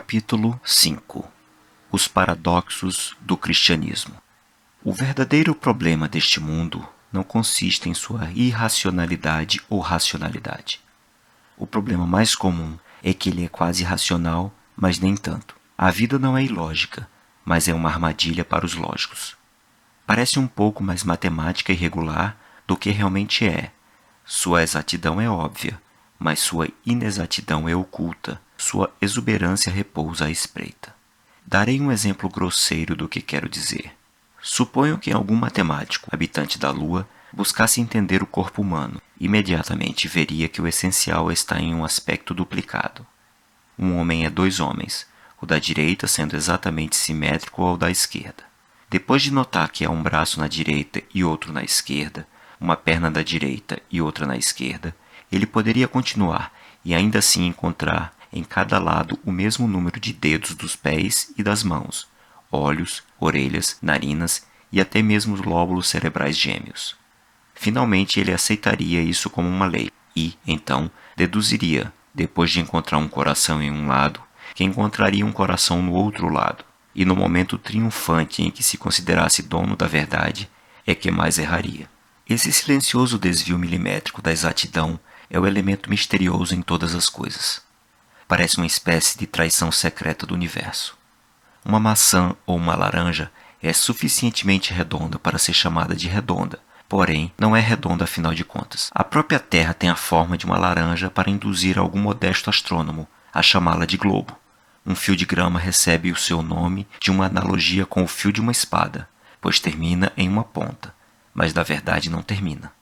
Capítulo 5 Os paradoxos do cristianismo. O verdadeiro problema deste mundo não consiste em sua irracionalidade ou racionalidade. O problema mais comum é que ele é quase racional, mas nem tanto. A vida não é ilógica, mas é uma armadilha para os lógicos. Parece um pouco mais matemática e regular do que realmente é. Sua exatidão é óbvia, mas sua inexatidão é oculta. Sua exuberância repousa à espreita. Darei um exemplo grosseiro do que quero dizer. Suponho que algum matemático, habitante da Lua, buscasse entender o corpo humano. Imediatamente veria que o essencial está em um aspecto duplicado. Um homem é dois homens, o da direita sendo exatamente simétrico ao da esquerda. Depois de notar que há um braço na direita e outro na esquerda, uma perna da direita e outra na esquerda, ele poderia continuar e ainda assim encontrar em cada lado o mesmo número de dedos dos pés e das mãos, olhos, orelhas, narinas e até mesmo os lóbulos cerebrais gêmeos. Finalmente ele aceitaria isso como uma lei e, então, deduziria, depois de encontrar um coração em um lado, que encontraria um coração no outro lado, e no momento triunfante em que se considerasse dono da verdade, é que mais erraria. Esse silencioso desvio milimétrico da exatidão é o elemento misterioso em todas as coisas. Parece uma espécie de traição secreta do universo. Uma maçã ou uma laranja é suficientemente redonda para ser chamada de redonda, porém não é redonda afinal de contas. A própria Terra tem a forma de uma laranja para induzir algum modesto astrônomo a chamá-la de globo. Um fio de grama recebe o seu nome de uma analogia com o fio de uma espada, pois termina em uma ponta, mas na verdade não termina.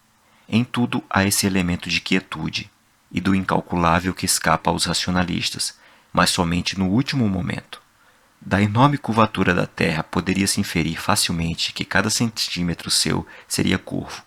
Em tudo há esse elemento de quietude e do incalculável que escapa aos racionalistas, mas somente no último momento. Da enorme curvatura da Terra poderia-se inferir facilmente que cada centímetro seu seria curvo.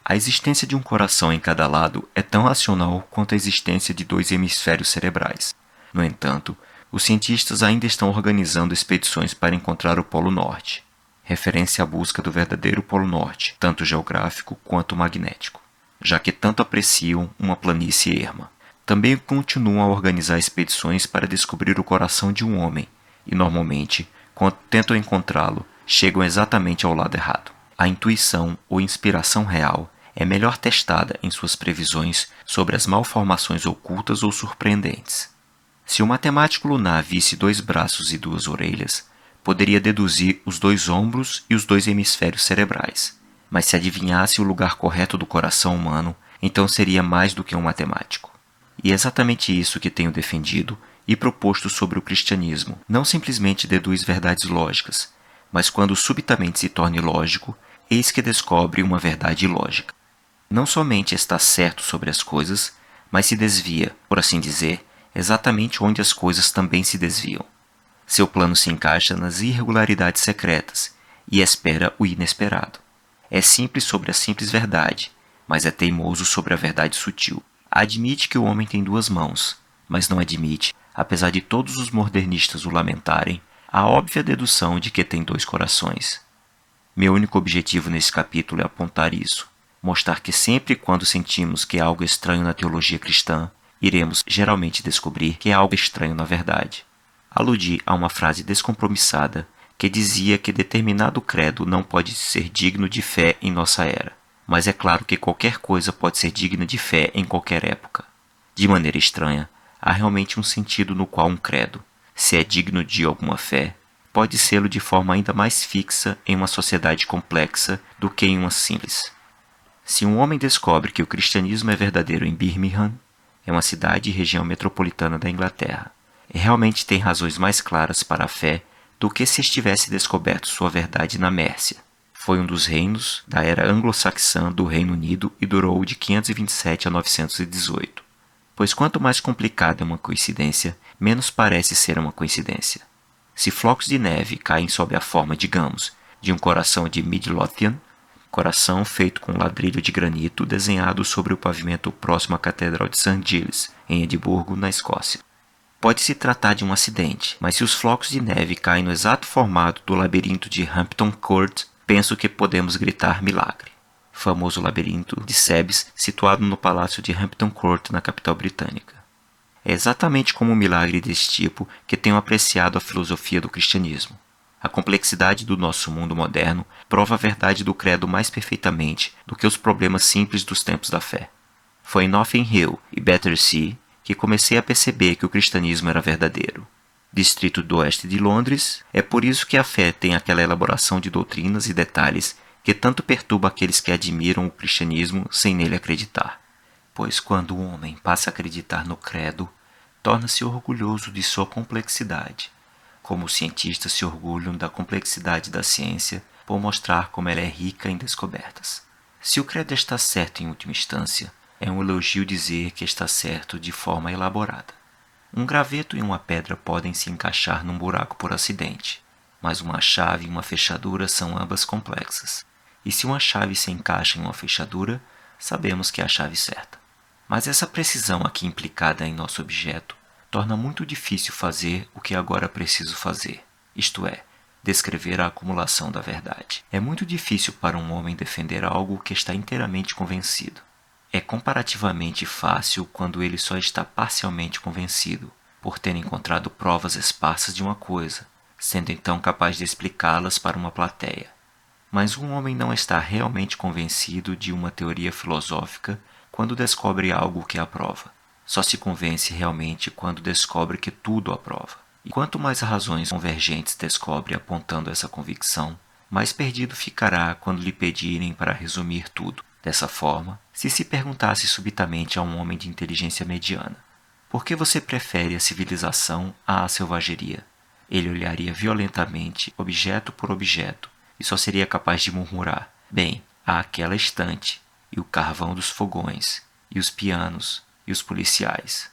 A existência de um coração em cada lado é tão racional quanto a existência de dois hemisférios cerebrais. No entanto, os cientistas ainda estão organizando expedições para encontrar o Polo Norte, referência à busca do verdadeiro Polo Norte, tanto geográfico quanto magnético, já que tanto apreciam uma planície erma. Também continuam a organizar expedições para descobrir o coração de um homem, e normalmente, quando tentam encontrá-lo, chegam exatamente ao lado errado. A intuição ou inspiração real é melhor testada em suas previsões sobre as malformações ocultas ou surpreendentes. Se o matemático lunar visse dois braços e duas orelhas, poderia deduzir os dois ombros e os dois hemisférios cerebrais. Mas se adivinhasse o lugar correto do coração humano, então seria mais do que um matemático. E é exatamente isso que tenho defendido e proposto sobre o cristianismo. Não simplesmente deduz verdades lógicas, mas quando subitamente se torna ilógico, eis que descobre uma verdade ilógica. Não somente está certo sobre as coisas, mas se desvia, por assim dizer, exatamente onde as coisas também se desviam. Seu plano se encaixa nas irregularidades secretas e espera o inesperado. É simples sobre a simples verdade, mas é teimoso sobre a verdade sutil. Admite que o homem tem duas mãos, mas não admite, apesar de todos os modernistas o lamentarem, a óbvia dedução de que tem dois corações. Meu único objetivo nesse capítulo é apontar isso, mostrar que sempre quando sentimos que há algo estranho na teologia cristã, iremos geralmente descobrir que há algo estranho na verdade. Aludi a uma frase descompromissada que dizia que determinado credo não pode ser digno de fé em nossa era, mas é claro que qualquer coisa pode ser digna de fé em qualquer época. De maneira estranha, há realmente um sentido no qual um credo, se é digno de alguma fé, pode sê-lo de forma ainda mais fixa em uma sociedade complexa do que em uma simples. Se um homem descobre que o cristianismo é verdadeiro em Birmingham, é uma cidade e região metropolitana da Inglaterra, realmente tem razões mais claras para a fé do que se estivesse descoberto sua verdade na Mércia. Foi um dos reinos da era anglo-saxã do Reino Unido e durou de 527 a 918. Pois quanto mais complicada é uma coincidência, menos parece ser uma coincidência. Se flocos de neve caem sob a forma, digamos, de um coração de Midlothian, coração feito com ladrilho de granito desenhado sobre o pavimento próximo à Catedral de St. Giles, em Edimburgo, na Escócia. Pode-se tratar de um acidente, mas se os flocos de neve caem no exato formato do labirinto de Hampton Court, penso que podemos gritar milagre. Famoso labirinto de Sebes, situado no palácio de Hampton Court, na capital britânica. É exatamente como um milagre desse tipo que tenho apreciado a filosofia do cristianismo. A complexidade do nosso mundo moderno prova a verdade do credo mais perfeitamente do que os problemas simples dos tempos da fé. Foi em Notting Hill e Battersea que comecei a perceber que o cristianismo era verdadeiro. Distrito do oeste de Londres, é por isso que a fé tem aquela elaboração de doutrinas e detalhes que tanto perturba aqueles que admiram o cristianismo sem nele acreditar. Pois quando o homem passa a acreditar no credo, torna-se orgulhoso de sua complexidade, como os cientistas se orgulham da complexidade da ciência por mostrar como ela é rica em descobertas. Se o credo está certo em última instância, é um elogio dizer que está certo de forma elaborada. Um graveto e uma pedra podem se encaixar num buraco por acidente, mas uma chave e uma fechadura são ambas complexas. E se uma chave se encaixa em uma fechadura, sabemos que é a chave certa. Mas essa precisão aqui implicada em nosso objeto torna muito difícil fazer o que agora preciso fazer, isto é, descrever a acumulação da verdade. É muito difícil para um homem defender algo que está inteiramente convencido. É comparativamente fácil quando ele só está parcialmente convencido, por ter encontrado provas esparsas de uma coisa, sendo então capaz de explicá-las para uma plateia. Mas um homem não está realmente convencido de uma teoria filosófica quando descobre algo que a prova. Só se convence realmente quando descobre que tudo a prova. E quanto mais razões convergentes descobre apontando essa convicção, mais perdido ficará quando lhe pedirem para resumir tudo. Dessa forma, se perguntasse subitamente a um homem de inteligência mediana: por que você prefere a civilização à selvageria? Ele olharia violentamente, objeto por objeto, e só seria capaz de murmurar: bem, há aquela estante, e o carvão dos fogões, e os pianos, e os policiais.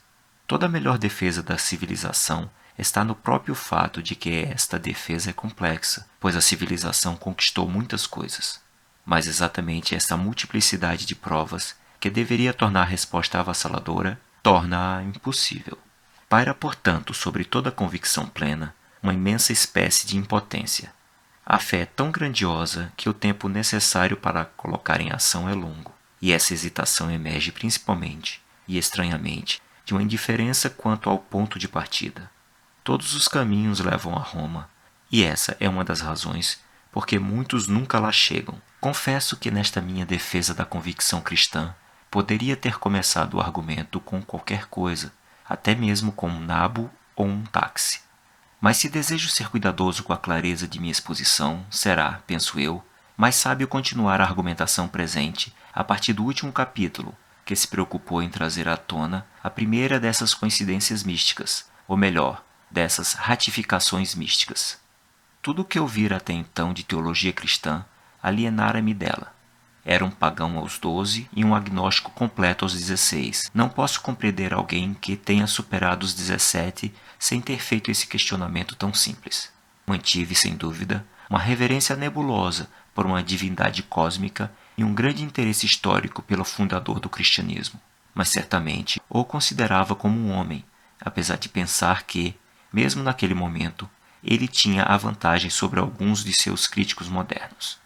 Toda a melhor defesa da civilização está no próprio fato de que esta defesa é complexa, pois a civilização conquistou muitas coisas. Mas exatamente esta multiplicidade de provas, que deveria tornar a resposta avassaladora, torna-a impossível. Paira, portanto, sobre toda convicção plena, uma imensa espécie de impotência. A fé é tão grandiosa que o tempo necessário para a colocar em ação é longo, e essa hesitação emerge principalmente, e estranhamente, de uma indiferença quanto ao ponto de partida. Todos os caminhos levam a Roma, e essa é uma das razões porque muitos nunca lá chegam. Confesso que nesta minha defesa da convicção cristã, poderia ter começado o argumento com qualquer coisa, até mesmo com um nabo ou um táxi. Mas se desejo ser cuidadoso com a clareza de minha exposição, será, penso eu, mais sábio continuar a argumentação presente a partir do último capítulo, que se preocupou em trazer à tona a primeira dessas coincidências místicas, ou melhor, dessas ratificações místicas. Tudo o que eu vira até então de teologia cristã alienara-me dela. Era um pagão aos 12 e um agnóstico completo aos 16. Não posso compreender alguém que tenha superado os 17 sem ter feito esse questionamento tão simples. Mantive, sem dúvida, uma reverência nebulosa por uma divindade cósmica e um grande interesse histórico pelo fundador do cristianismo. Mas certamente o considerava como um homem, apesar de pensar que, mesmo naquele momento, ele tinha a vantagem sobre alguns de seus críticos modernos.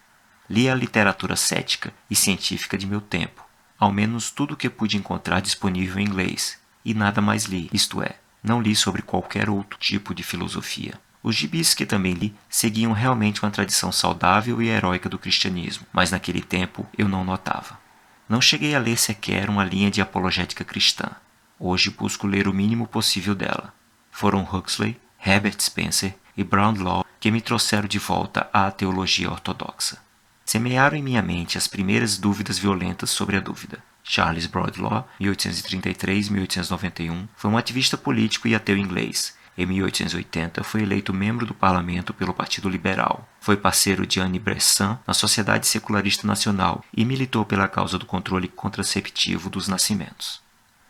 Li a literatura cética e científica de meu tempo, ao menos tudo o que pude encontrar disponível em inglês, e nada mais li, isto é, não li sobre qualquer outro tipo de filosofia. Os gibis que também li seguiam realmente uma tradição saudável e heróica do cristianismo, mas naquele tempo eu não notava. Não cheguei a ler sequer uma linha de apologética cristã. Hoje busco ler o mínimo possível dela. Foram Huxley, Herbert Spencer e Brownlow que me trouxeram de volta à teologia ortodoxa. Semearam em minha mente as primeiras dúvidas violentas sobre a dúvida. Charles Broadlaw, 1833-1891, foi um ativista político e ateu inglês. Em 1880, foi eleito membro do parlamento pelo Partido Liberal. Foi parceiro de Anne Besant na Sociedade Secularista Nacional e militou pela causa do controle contraceptivo dos nascimentos.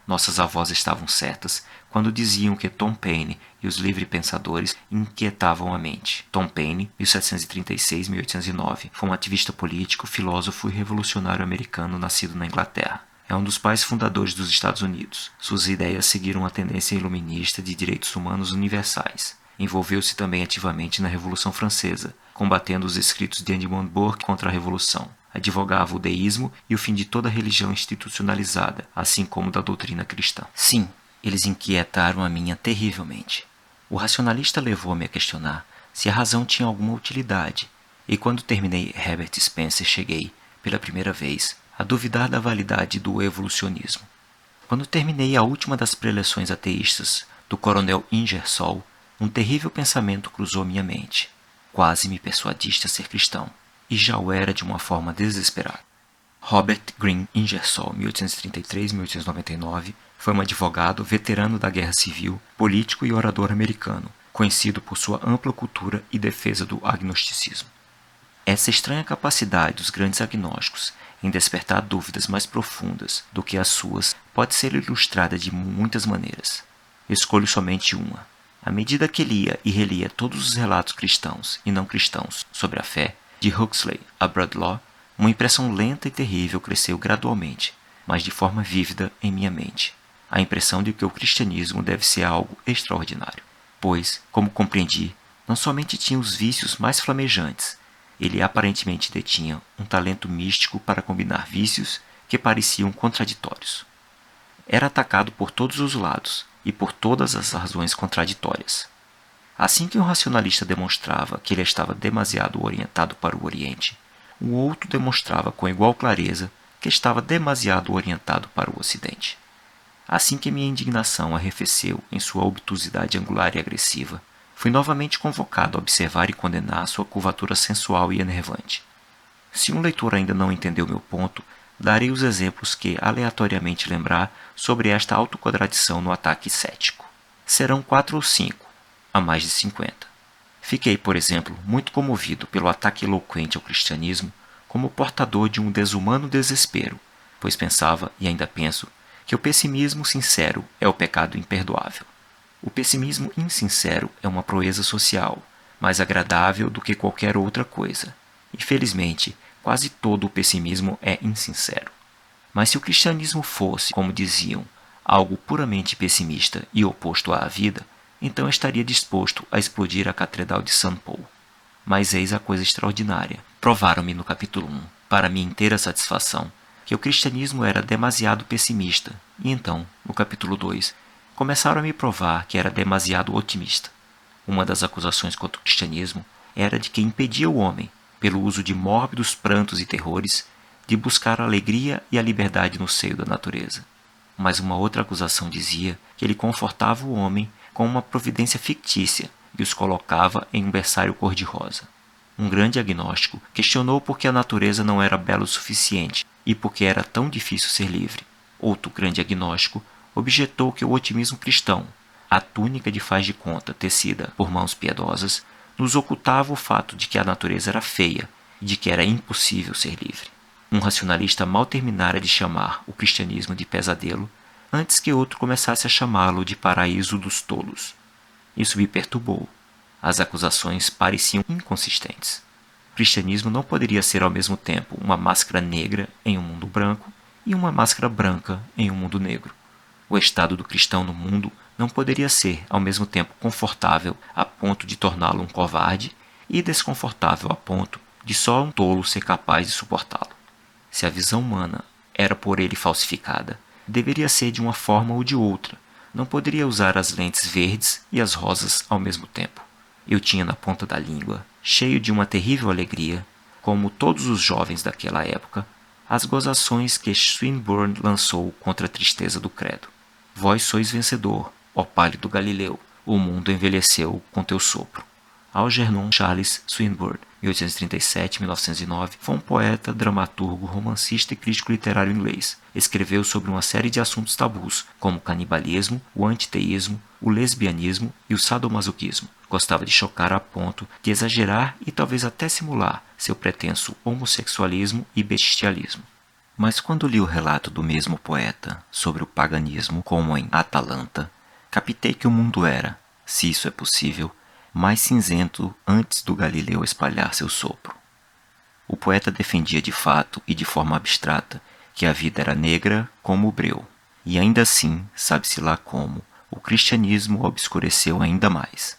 Nossas avós estavam certas quando diziam que Tom Paine e os livre-pensadores inquietavam a mente. Tom Paine, 1736-1809, foi um ativista político, filósofo e revolucionário americano nascido na Inglaterra. É um dos pais fundadores dos Estados Unidos. Suas ideias seguiram a tendência iluminista de direitos humanos universais. Envolveu-se também ativamente na Revolução Francesa, combatendo os escritos de Edmund Burke contra a Revolução. Advogava o deísmo e o fim de toda religião institucionalizada, assim como da doutrina cristã. Sim, Eles inquietaram a minha terrivelmente. O racionalista levou-me a questionar se a razão tinha alguma utilidade, e quando terminei Herbert Spencer cheguei, pela primeira vez, a duvidar da validade do evolucionismo. Quando terminei a última das preleções ateístas do coronel Ingersoll, um terrível pensamento cruzou minha mente. Quase me persuadiste a ser cristão, e já o era de uma forma desesperada. Robert Greene Ingersoll, 1833-1899, foi um advogado veterano da Guerra Civil, político e orador americano, conhecido por sua ampla cultura e defesa do agnosticismo. Essa estranha capacidade dos grandes agnósticos em despertar dúvidas mais profundas do que as suas pode ser ilustrada de muitas maneiras. Escolho somente uma. À medida que lia e relia todos os relatos cristãos e não cristãos sobre a fé, de Huxley a Bradlaugh, uma impressão lenta e terrível cresceu gradualmente, mas de forma vívida em minha mente. A impressão de que o cristianismo deve ser algo extraordinário, pois, como compreendi, não somente tinha os vícios mais flamejantes, ele aparentemente detinha um talento místico para combinar vícios que pareciam contraditórios. Era atacado por todos os lados e por todas as razões contraditórias. Assim que um racionalista demonstrava que ele estava demasiado orientado para o Oriente, o outro demonstrava com igual clareza que estava demasiado orientado para o Ocidente. Assim que minha indignação arrefeceu em sua obtusidade angular e agressiva, fui novamente convocado a observar e condenar sua curvatura sensual e enervante. Se um leitor ainda não entendeu meu ponto, darei os exemplos que aleatoriamente lembrar sobre esta autocontradição no ataque cético. Serão 4 ou 5, a mais de 50. Fiquei, por exemplo, muito comovido pelo ataque eloquente ao cristianismo como portador de um desumano desespero, pois pensava, e ainda penso, que o pessimismo sincero é o pecado imperdoável. O pessimismo insincero é uma proeza social, mais agradável do que qualquer outra coisa. E, felizmente, quase todo o pessimismo é insincero. Mas se o cristianismo fosse, como diziam, algo puramente pessimista e oposto à vida, então estaria disposto a explodir a Catedral de St. Paul. Mas eis a coisa extraordinária. Provaram-me no capítulo 1, para minha inteira satisfação, que o cristianismo era demasiado pessimista, e então, no capítulo 2, começaram a me provar que era demasiado otimista. Uma das acusações contra o cristianismo era de que impedia o homem, pelo uso de mórbidos prantos e terrores, de buscar a alegria e a liberdade no seio da natureza. Mas uma outra acusação dizia que ele confortava o homem com uma providência fictícia e os colocava em um berçário cor-de-rosa. Um grande agnóstico questionou por que a natureza não era bela o suficiente e por que era tão difícil ser livre. Outro grande agnóstico objetou que o otimismo cristão, a túnica de faz de conta tecida por mãos piedosas, nos ocultava o fato de que a natureza era feia e de que era impossível ser livre. Um racionalista mal terminara de chamar o cristianismo de pesadelo, antes que outro começasse a chamá-lo de paraíso dos tolos. Isso me perturbou. As acusações pareciam inconsistentes. O cristianismo não poderia ser ao mesmo tempo uma máscara negra em um mundo branco e uma máscara branca em um mundo negro. O estado do cristão no mundo não poderia ser, ao mesmo tempo, confortável a ponto de torná-lo um covarde e desconfortável a ponto de só um tolo ser capaz de suportá-lo. Se a visão humana era por ele falsificada, deveria ser de uma forma ou de outra. Não poderia usar as lentes verdes e as rosas ao mesmo tempo. Eu tinha na ponta da língua, cheio de uma terrível alegria, como todos os jovens daquela época, as gozações que Swinburne lançou contra a tristeza do credo. Vós sois vencedor, ó pálido Galileu, o mundo envelheceu com teu sopro. Algernon Charles Swinburne, 1837-1909, foi um poeta, dramaturgo, romancista e crítico literário inglês. Escreveu sobre uma série de assuntos tabus, como o canibalismo, o antiteísmo, o lesbianismo e o sadomasoquismo. Gostava de chocar a ponto de exagerar e talvez até simular seu pretenso homossexualismo e bestialismo. Mas quando li o relato do mesmo poeta sobre o paganismo, como em Atalanta, captei que o mundo era, se isso é possível, mais cinzento antes do Galileu espalhar seu sopro. O poeta defendia de fato e de forma abstrata que a vida era negra como o breu, e ainda assim, sabe-se lá como, o cristianismo obscureceu ainda mais.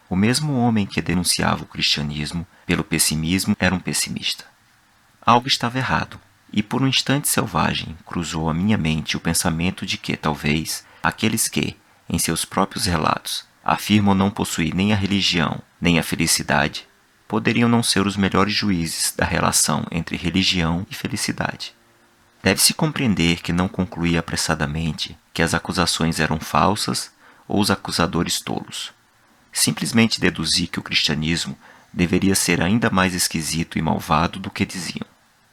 O mesmo homem que denunciava o cristianismo pelo pessimismo era um pessimista. Algo estava errado, e por um instante selvagem cruzou a minha mente o pensamento de que, talvez, Aqueles que, em seus próprios relatos, afirmam não possuir nem a religião, nem a felicidade, poderiam não ser os melhores juízes da relação entre religião e felicidade. Deve-se compreender que não concluí apressadamente que as acusações eram falsas ou os acusadores tolos. Simplesmente deduzi que o cristianismo deveria ser ainda mais esquisito e malvado do que diziam.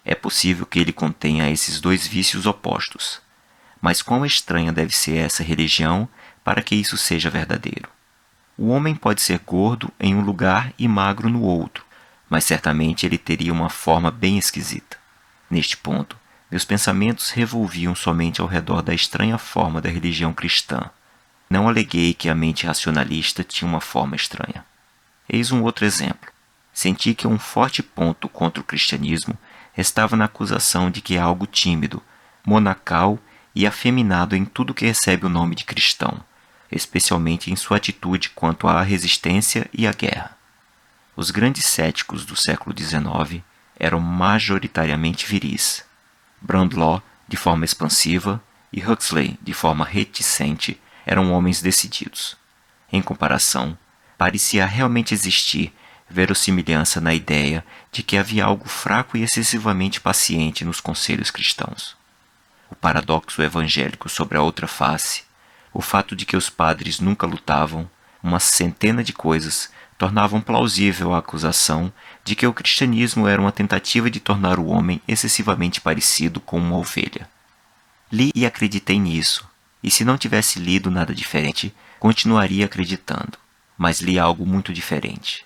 É possível que ele contenha esses dois vícios opostos. Mas quão estranha deve ser essa religião para que isso seja verdadeiro? O homem pode ser gordo em um lugar e magro no outro, mas certamente ele teria uma forma bem esquisita. Neste ponto, meus pensamentos revolviam somente ao redor da estranha forma da religião cristã. Não aleguei que a mente racionalista tinha uma forma estranha. Eis um outro exemplo. Senti que um forte ponto contra o cristianismo estava na acusação de que é algo tímido, monacal e afeminado em tudo que recebe o nome de cristão, especialmente em sua atitude quanto à resistência e à guerra. Os grandes céticos do século XIX eram majoritariamente viris. Brandlaw, de forma expansiva, e Huxley, de forma reticente, eram homens decididos. Em comparação, parecia realmente existir verossimilhança na ideia de que havia algo fraco e excessivamente paciente nos conselhos cristãos. O paradoxo evangélico sobre a outra face, o fato de que os padres nunca lutavam, uma centena de coisas tornavam plausível a acusação de que o cristianismo era uma tentativa de tornar o homem excessivamente parecido com uma ovelha. Li e acreditei nisso, e se não tivesse lido nada diferente, continuaria acreditando, mas li algo muito diferente.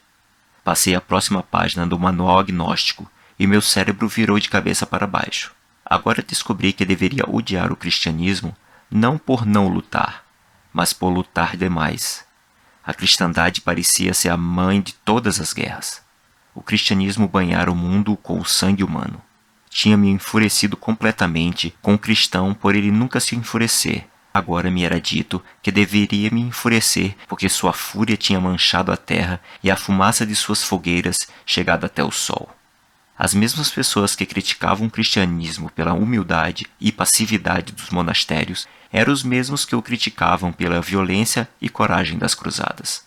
Passei a próxima página do manual agnóstico e meu cérebro virou de cabeça para baixo. Agora descobri que deveria odiar o cristianismo não por não lutar, mas por lutar demais. A cristandade parecia ser a mãe de todas as guerras. O cristianismo banhara o mundo com o sangue humano. Tinha-me enfurecido completamente com o cristão por ele nunca se enfurecer. Agora me era dito que deveria me enfurecer porque sua fúria tinha manchado a terra e a fumaça de suas fogueiras chegado até o sol. As mesmas pessoas que criticavam o cristianismo pela humildade e passividade dos monastérios eram os mesmos que o criticavam pela violência e coragem das cruzadas.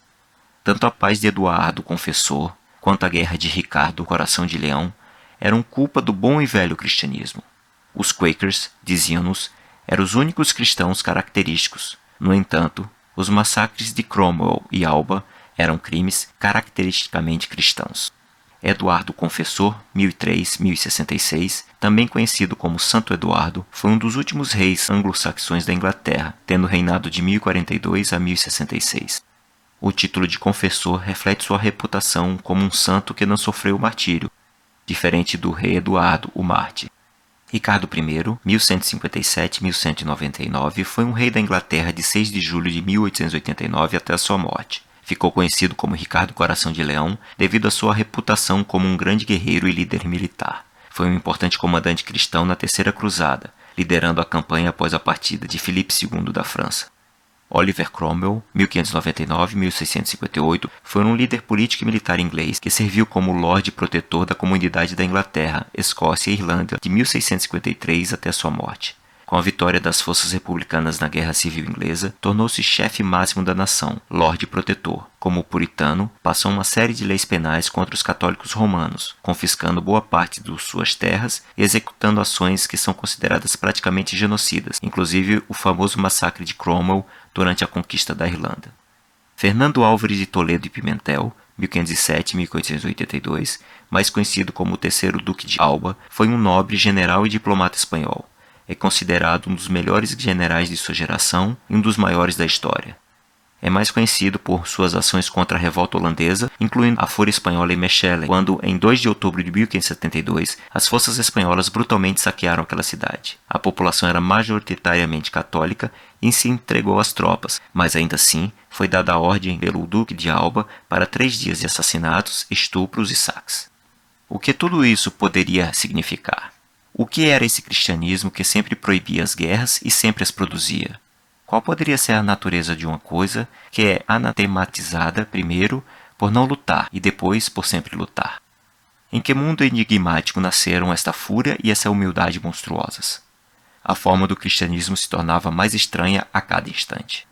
Tanto a paz de Eduardo, o Confessor, quanto a guerra de Ricardo, o Coração de Leão, eram culpa do bom e velho cristianismo. Os Quakers, diziam-nos, eram os únicos cristãos característicos. No entanto, os massacres de Cromwell e Alba eram crimes caracteristicamente cristãos. Eduardo o Confessor, 1003-1066, também conhecido como Santo Eduardo, foi um dos últimos reis anglo-saxões da Inglaterra, tendo reinado de 1042 a 1066. O título de confessor reflete sua reputação como um santo que não sofreu martírio, diferente do rei Eduardo, o Mártir. Ricardo I, 1157-1199, foi um rei da Inglaterra de 6 de julho de 1889 até a sua morte. Ficou conhecido como Ricardo Coração de Leão devido à sua reputação como um grande guerreiro e líder militar. Foi um importante comandante cristão na Terceira Cruzada, liderando a campanha após a partida de Filipe II da França. Oliver Cromwell, 1599-1658, foi um líder político e militar inglês que serviu como Lorde Protetor da Comunidade da Inglaterra, Escócia e Irlanda de 1653 até sua morte. Com a vitória das forças republicanas na Guerra Civil Inglesa, tornou-se chefe máximo da nação, Lorde Protetor. Como puritano, passou uma série de leis penais contra os católicos romanos, confiscando boa parte de suas terras e executando ações que são consideradas praticamente genocidas, inclusive o famoso massacre de Cromwell durante a conquista da Irlanda. Fernando Álvares de Toledo e Pimentel, 1507-1882, mais conhecido como o terceiro Duque de Alba, foi um nobre, general e diplomata espanhol. É considerado um dos melhores generais de sua geração e um dos maiores da história. É mais conhecido por suas ações contra a revolta holandesa, incluindo a Fúria Espanhola em Mechelen, quando, em 2 de outubro de 1572, as forças espanholas brutalmente saquearam aquela cidade. A população era majoritariamente católica e se entregou às tropas, mas ainda assim foi dada a ordem pelo Duque de Alba para 3 dias de assassinatos, estupros e saques. O que tudo isso poderia significar? O que era esse cristianismo que sempre proibia as guerras e sempre as produzia? Qual poderia ser a natureza de uma coisa que é anatematizada primeiro por não lutar e depois por sempre lutar? Em que mundo enigmático nasceram esta fúria e essa humildade monstruosas? A forma do cristianismo se tornava mais estranha a cada instante.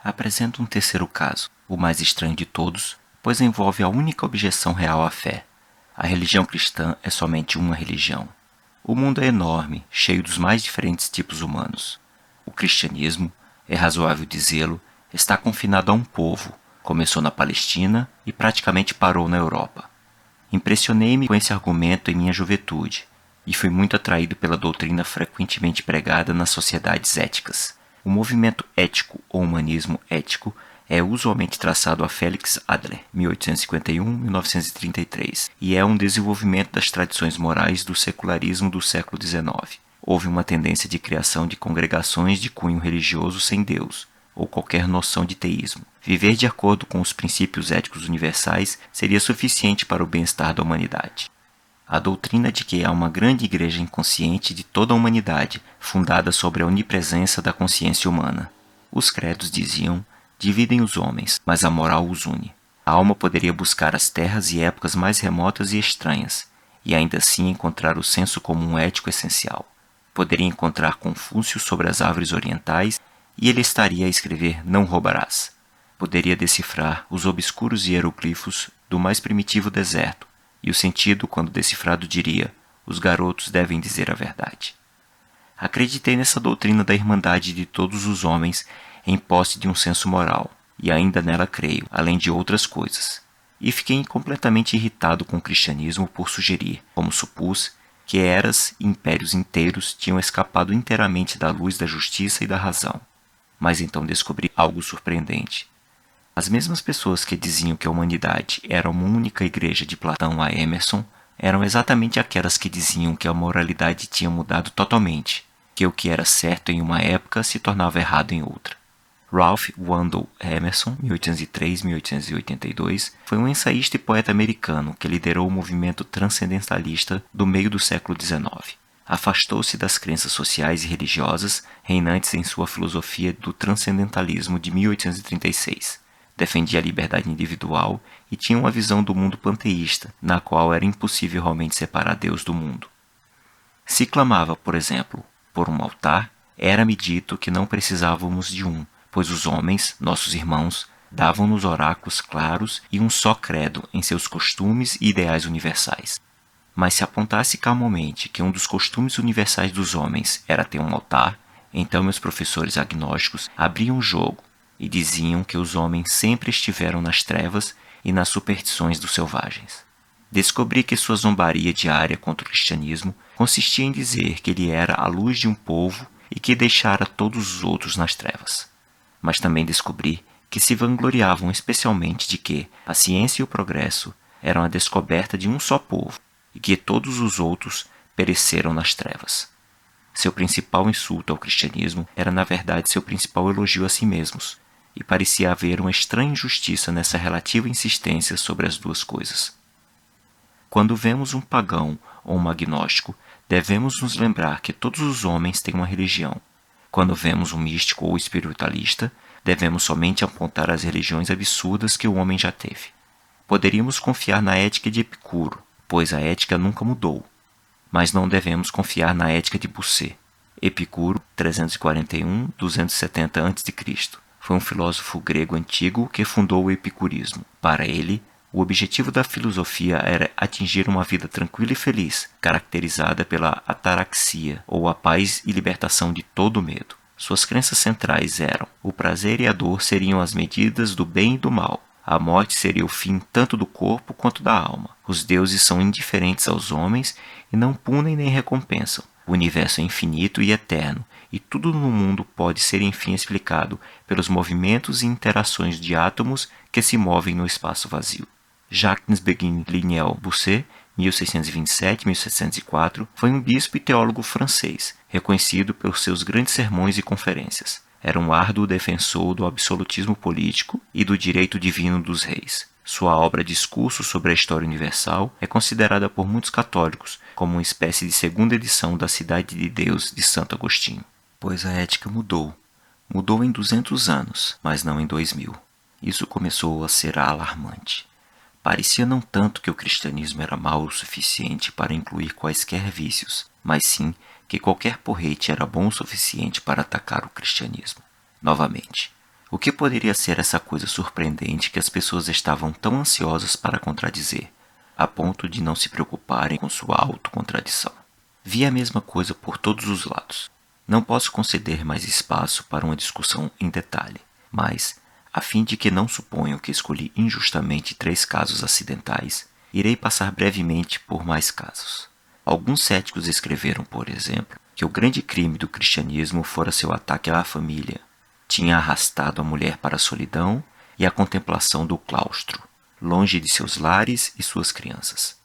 Apresento um terceiro caso, o mais estranho de todos, pois envolve a única objeção real à fé. A religião cristã é somente uma religião. O mundo é enorme, cheio dos mais diferentes tipos humanos. O cristianismo, é razoável dizê-lo, está confinado a um povo. Começou na Palestina e praticamente parou na Europa. Impressionei-me com esse argumento em minha juventude e fui muito atraído pela doutrina frequentemente pregada nas sociedades éticas. O movimento ético ou humanismo ético é usualmente traçado a Félix Adler, 1851-1933, e é um desenvolvimento das tradições morais do secularismo do século XIX. Houve uma tendência de criação de congregações de cunho religioso sem Deus, ou qualquer noção de teísmo. Viver de acordo com os princípios éticos universais seria suficiente para o bem-estar da humanidade. A doutrina de que há uma grande igreja inconsciente de toda a humanidade, fundada sobre a onipresença da consciência humana. Os credos diziam, dividem os homens, mas a moral os une. A alma poderia buscar as terras e épocas mais remotas e estranhas, e ainda assim encontrar o senso comum ético essencial. Poderia encontrar Confúcio sobre as árvores orientais, e ele estaria a escrever não roubarás. Poderia decifrar os obscuros hieroglifos do mais primitivo deserto, e o sentido, quando decifrado, diria: os garotos devem dizer a verdade. Acreditei nessa doutrina da irmandade de todos os homens em posse de um senso moral, e ainda nela creio, além de outras coisas. E fiquei completamente irritado com o cristianismo por sugerir, como supus, que eras e impérios inteiros tinham escapado inteiramente da luz da justiça e da razão. Mas então descobri algo surpreendente. As mesmas pessoas que diziam que a humanidade era uma única igreja de Platão a Emerson eram exatamente aquelas que diziam que a moralidade tinha mudado totalmente, que o que era certo em uma época se tornava errado em outra. Ralph Waldo Emerson, 1803-1882, foi um ensaísta e poeta americano que liderou o movimento transcendentalista do meio do século XIX. Afastou-se das crenças sociais e religiosas reinantes em sua filosofia do transcendentalismo de 1836. Defendia a liberdade individual e tinha uma visão do mundo panteísta, na qual era impossível realmente separar Deus do mundo. Se clamava, por exemplo, por um altar, era-me dito que não precisávamos de um, pois os homens, nossos irmãos, davam-nos oráculos claros e um só credo em seus costumes e ideais universais. Mas se apontasse calmamente que um dos costumes universais dos homens era ter um altar, então meus professores agnósticos abriam o jogo e diziam que os homens sempre estiveram nas trevas e nas superstições dos selvagens. Descobri que sua zombaria diária contra o cristianismo consistia em dizer que ele era a luz de um povo e que deixara todos os outros nas trevas. Mas também descobri que se vangloriavam especialmente de que a ciência e o progresso eram a descoberta de um só povo e que todos os outros pereceram nas trevas. Seu principal insulto ao cristianismo era na verdade seu principal elogio a si mesmos, e parecia haver uma estranha injustiça nessa relativa insistência sobre as duas coisas. Quando vemos um pagão ou um agnóstico, devemos nos lembrar que todos os homens têm uma religião. Quando vemos um místico ou espiritualista, devemos somente apontar as religiões absurdas que o homem já teve. Poderíamos confiar na ética de Epicuro, pois a ética nunca mudou. Mas não devemos confiar na ética de Bossuet. Epicuro, 341-270 a.C., foi um filósofo grego antigo que fundou o epicurismo. Para ele, o objetivo da filosofia era atingir uma vida tranquila e feliz, caracterizada pela ataraxia, ou a paz e libertação de todo medo. Suas crenças centrais eram: o prazer e a dor seriam as medidas do bem e do mal. A morte seria o fim tanto do corpo quanto da alma. Os deuses são indiferentes aos homens e não punem nem recompensam. O universo é infinito e eterno, e tudo no mundo pode ser enfim explicado pelos movimentos e interações de átomos que se movem no espaço vazio. Jacques-Béguin Liniel Bossuet, 1627-1704, foi um bispo e teólogo francês, reconhecido pelos seus grandes sermões e conferências. Era um árduo defensor do absolutismo político e do direito divino dos reis. Sua obra Discurso sobre a História Universal é considerada por muitos católicos como uma espécie de segunda edição da Cidade de Deus de Santo Agostinho. Pois a ética mudou. Mudou em 200 anos, mas não em 2000. Isso começou a ser alarmante. Parecia não tanto que o cristianismo era mau o suficiente para incluir quaisquer vícios, mas sim que qualquer porrete era bom o suficiente para atacar o cristianismo. Novamente, o que poderia ser essa coisa surpreendente que as pessoas estavam tão ansiosas para contradizer, a ponto de não se preocuparem com sua autocontradição? Vi a mesma coisa por todos os lados. Não posso conceder mais espaço para uma discussão em detalhe, mas, a fim de que não suponham que escolhi injustamente 3 casos acidentais, irei passar brevemente por mais casos. Alguns céticos escreveram, por exemplo, que o grande crime do cristianismo fora seu ataque à família. Tinha arrastado a mulher para a solidão e a contemplação do claustro, longe de seus lares e suas crianças.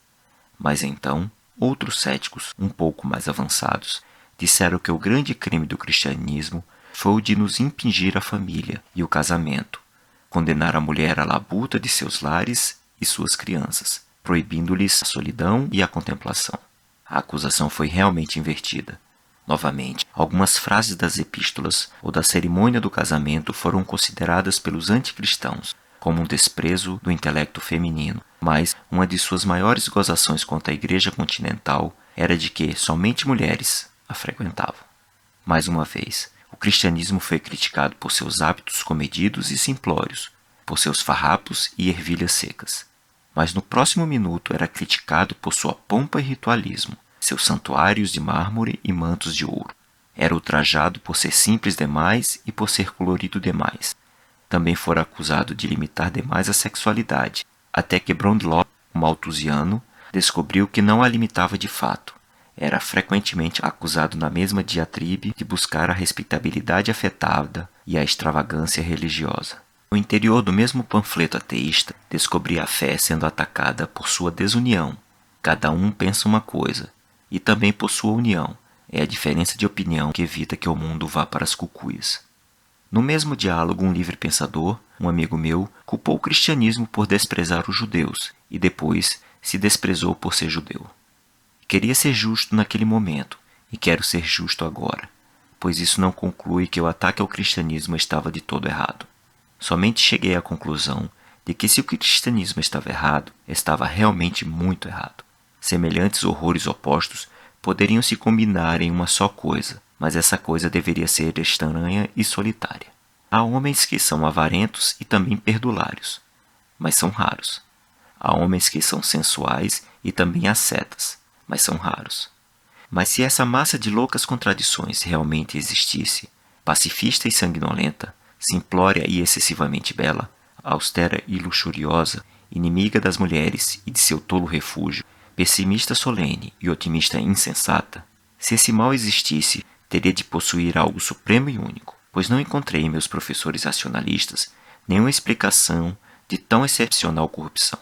Mas então, outros céticos, um pouco mais avançados, disseram que o grande crime do cristianismo foi o de nos impingir a família e o casamento, condenar a mulher à labuta de seus lares e suas crianças, proibindo-lhes a solidão e a contemplação. A acusação foi realmente invertida. Novamente, algumas frases das epístolas ou da cerimônia do casamento foram consideradas pelos anticristãos como um desprezo do intelecto feminino, mas uma de suas maiores gozações contra a Igreja continental era de que somente mulheres a frequentavam. Mais uma vez, o cristianismo foi criticado por seus hábitos comedidos e simplórios, por seus farrapos e ervilhas secas. Mas no próximo minuto era criticado por sua pompa e ritualismo, seus santuários de mármore e mantos de ouro. Era ultrajado por ser simples demais e por ser colorido demais. Também fora acusado de limitar demais a sexualidade, até que Brondlot, o malthusiano, descobriu que não a limitava de fato. Era frequentemente acusado na mesma diatribe de buscar a respeitabilidade afetada e a extravagância religiosa. No interior do mesmo panfleto ateísta, descobri a fé sendo atacada por sua desunião. Cada um pensa uma coisa, e também por sua união. É a diferença de opinião que evita que o mundo vá para as cucuias. No mesmo diálogo, um livre pensador, um amigo meu, culpou o cristianismo por desprezar os judeus, e depois se desprezou por ser judeu. Queria ser justo naquele momento, e quero ser justo agora, pois isso não conclui que o ataque ao cristianismo estava de todo errado. Somente cheguei à conclusão de que se o cristianismo estava errado, estava realmente muito errado. Semelhantes horrores opostos poderiam se combinar em uma só coisa, mas essa coisa deveria ser estranha e solitária. Há homens que são avarentos e também perdulários, mas são raros. Há homens que são sensuais e também ascetas, mas são raros. Mas se essa massa de loucas contradições realmente existisse, pacifista e sanguinolenta, simplória e excessivamente bela, austera e luxuriosa, inimiga das mulheres e de seu tolo refúgio, pessimista solene e otimista insensata, se esse mal existisse, teria de possuir algo supremo e único, pois não encontrei em meus professores racionalistas nenhuma explicação de tão excepcional corrupção.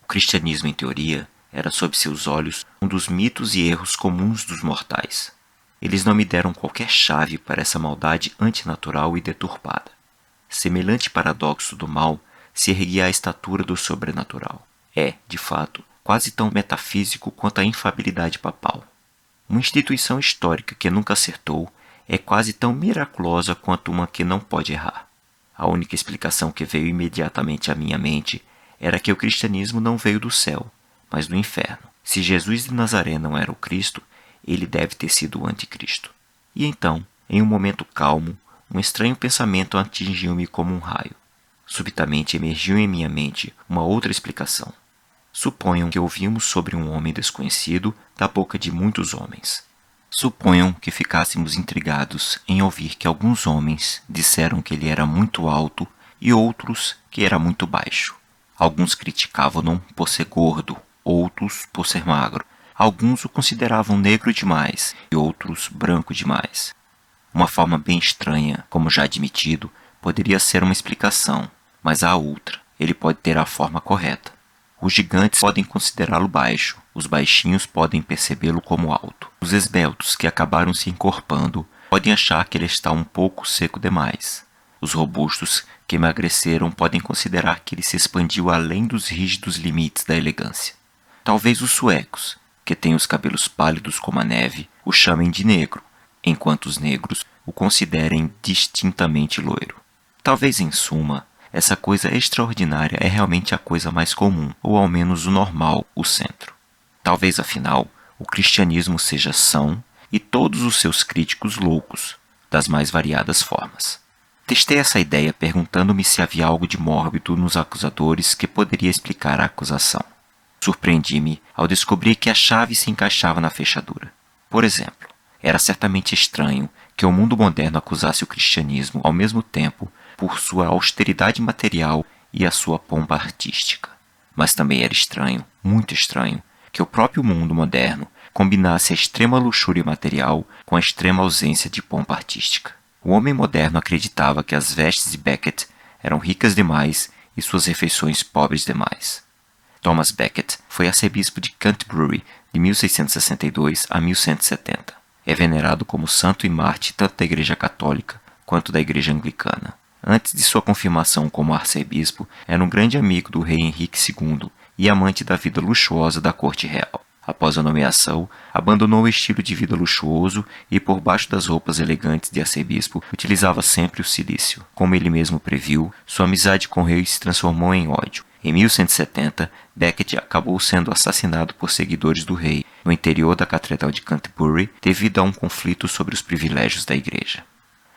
O cristianismo, em teoria, era sob seus olhos um dos mitos e erros comuns dos mortais. Eles não me deram qualquer chave para essa maldade antinatural e deturpada. Semelhante paradoxo do mal se erguia à estatura do sobrenatural. É, de fato, quase tão metafísico quanto a infabilidade papal. Uma instituição histórica que nunca acertou é quase tão miraculosa quanto uma que não pode errar. A única explicação que veio imediatamente à minha mente era que o cristianismo não veio do céu, mas do inferno. Se Jesus de Nazaré não era o Cristo, ele deve ter sido o anticristo. E então, em um momento calmo, um estranho pensamento atingiu-me como um raio. Subitamente emergiu em minha mente uma outra explicação. Suponham que ouvimos sobre um homem desconhecido da boca de muitos homens. Suponham que ficássemos intrigados em ouvir que alguns homens disseram que ele era muito alto e outros que era muito baixo. Alguns criticavam-no por ser gordo, outros por ser magro. Alguns o consideravam negro demais e outros branco demais. Uma forma bem estranha, como já admitido, poderia ser uma explicação, mas há outra. Ele pode ter a forma correta. Os gigantes podem considerá-lo baixo, os baixinhos podem percebê-lo como alto. Os esbeltos que acabaram se encorpando podem achar que ele está um pouco seco demais. Os robustos que emagreceram podem considerar que ele se expandiu além dos rígidos limites da elegância. Talvez os suecos, que têm os cabelos pálidos como a neve, o chamem de negro, enquanto os negros o considerem distintamente loiro. Talvez, em suma, essa coisa extraordinária é realmente a coisa mais comum, ou ao menos o normal, o centro. Talvez, afinal, o cristianismo seja são e todos os seus críticos loucos, das mais variadas formas. Testei essa ideia perguntando-me se havia algo de mórbido nos acusadores que poderia explicar a acusação. Surpreendi-me ao descobrir que a chave se encaixava na fechadura. Por exemplo, era certamente estranho que o mundo moderno acusasse o cristianismo ao mesmo tempo por sua austeridade material e a sua pompa artística. Mas também era estranho, muito estranho, que o próprio mundo moderno combinasse a extrema luxúria material com a extrema ausência de pompa artística. O homem moderno acreditava que as vestes de Becket eram ricas demais e suas refeições pobres demais. Thomas Becket foi arcebispo de Canterbury de 1662 a 1170. É venerado como santo e mártir tanto da Igreja Católica quanto da Igreja Anglicana. Antes de sua confirmação como arcebispo, era um grande amigo do rei Henrique II e amante da vida luxuosa da corte real. Após a nomeação, abandonou o estilo de vida luxuoso e, por baixo das roupas elegantes de arcebispo, utilizava sempre o cilício. Como ele mesmo previu, sua amizade com o rei se transformou em ódio. Em 1170, Becket acabou sendo assassinado por seguidores do rei no interior da Catedral de Canterbury devido a um conflito sobre os privilégios da igreja.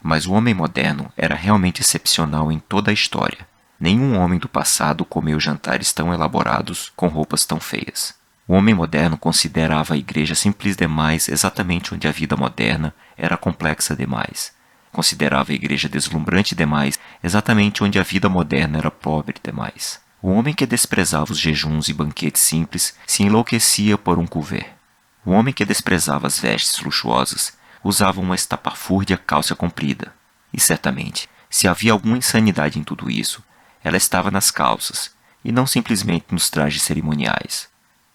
Mas o homem moderno era realmente excepcional em toda a história. Nenhum homem do passado comeu jantares tão elaborados com roupas tão feias. O homem moderno considerava a igreja simples demais exatamente onde a vida moderna era complexa demais. Considerava a igreja deslumbrante demais exatamente onde a vida moderna era pobre demais. O homem que desprezava os jejuns e banquetes simples se enlouquecia por um couvert. O homem que desprezava as vestes luxuosas usava uma estapafúrdia calça comprida. E certamente, se havia alguma insanidade em tudo isso, ela estava nas calças, e não simplesmente nos trajes cerimoniais.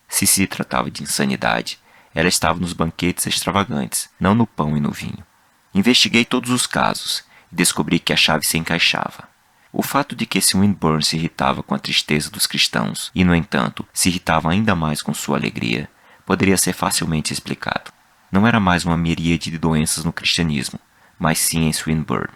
Se se tratava de insanidade, ela estava nos banquetes extravagantes, não no pão e no vinho. Investiguei todos os casos e descobri que a chave se encaixava. O fato de que Swinburne se irritava com a tristeza dos cristãos e, no entanto, se irritava ainda mais com sua alegria, poderia ser facilmente explicado. Não era mais uma miríade de doenças no cristianismo, mas sim em Swinburne.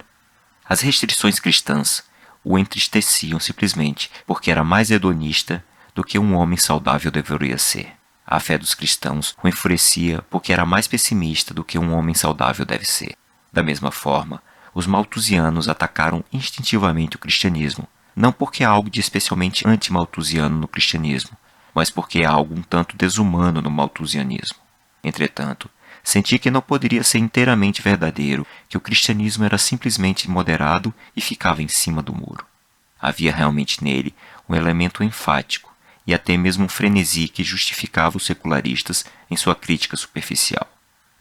As restrições cristãs o entristeciam simplesmente porque era mais hedonista do que um homem saudável deveria ser. A fé dos cristãos o enfurecia porque era mais pessimista do que um homem saudável deve ser. Da mesma forma, os malthusianos atacaram instintivamente o cristianismo, não porque há algo de especialmente anti-malthusiano no cristianismo, mas porque há algo um tanto desumano no malthusianismo. Entretanto, senti que não poderia ser inteiramente verdadeiro, que o cristianismo era simplesmente moderado e ficava em cima do muro. Havia realmente nele um elemento enfático, e até mesmo um frenesi que justificava os secularistas em sua crítica superficial.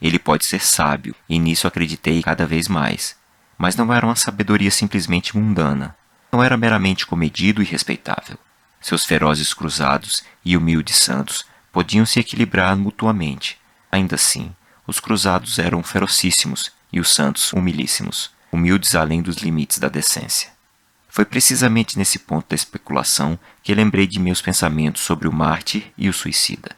Ele pode ser sábio, e nisso acreditei cada vez mais, mas não era uma sabedoria simplesmente mundana. Não era meramente comedido e respeitável. Seus ferozes cruzados e humildes santos podiam se equilibrar mutuamente. Ainda assim, os cruzados eram ferocíssimos e os santos humilíssimos, humildes além dos limites da decência. Foi precisamente nesse ponto da especulação que lembrei de meus pensamentos sobre o mártir e o suicida.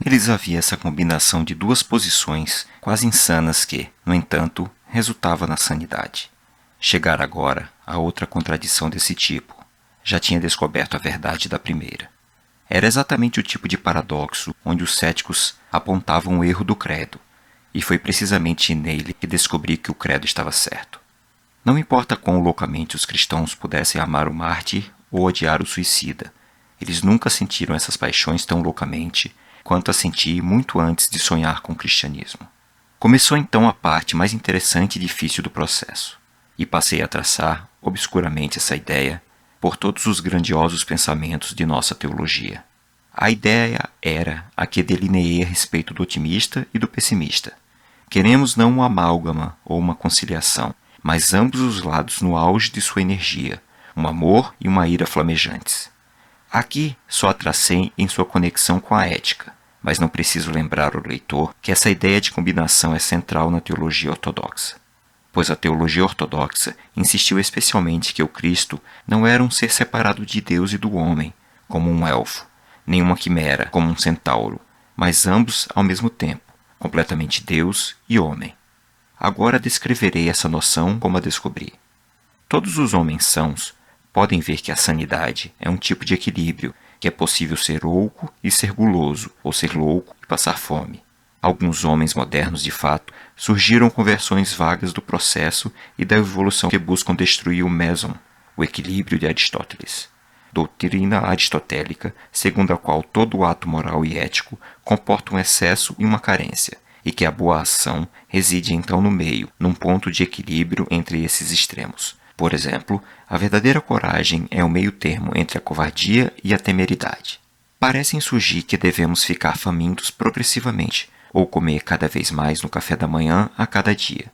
Neles havia essa combinação de duas posições quase insanas que, no entanto, resultava na sanidade. Chegara agora a outra contradição desse tipo. Já tinha descoberto a verdade da primeira. Era exatamente o tipo de paradoxo onde os céticos apontavam o erro do credo, e foi precisamente nele que descobri que o credo estava certo. Não importa quão loucamente os cristãos pudessem amar o mártir ou odiar o suicida, eles nunca sentiram essas paixões tão loucamente quanto a senti muito antes de sonhar com o cristianismo. Começou então a parte mais interessante e difícil do processo, e passei a traçar, obscuramente, essa ideia por todos os grandiosos pensamentos de nossa teologia. A ideia era a que delineei a respeito do otimista e do pessimista. Queremos não uma amálgama ou uma conciliação, mas ambos os lados no auge de sua energia, um amor e uma ira flamejantes. Aqui só a tracei em sua conexão com a ética, mas não preciso lembrar ao leitor que essa ideia de combinação é central na teologia ortodoxa. Pois a teologia ortodoxa insistiu especialmente que o Cristo não era um ser separado de Deus e do homem, como um elfo, nem uma quimera, como um centauro, mas ambos ao mesmo tempo, completamente Deus e homem. Agora descreverei essa noção como a descobri. Todos os homens sãos podem ver que a sanidade é um tipo de equilíbrio, que é possível ser louco e ser guloso, ou ser louco e passar fome. Alguns homens modernos, de fato, surgiram com versões vagas do processo e da evolução que buscam destruir o meson, o equilíbrio de Aristóteles. Doutrina aristotélica, segundo a qual todo ato moral e ético comporta um excesso e uma carência, e que a boa ação reside então no meio, num ponto de equilíbrio entre esses extremos. Por exemplo, a verdadeira coragem é o meio termo entre a covardia e a temeridade. Parecem surgir que devemos ficar famintos progressivamente, ou comer cada vez mais no café da manhã a cada dia.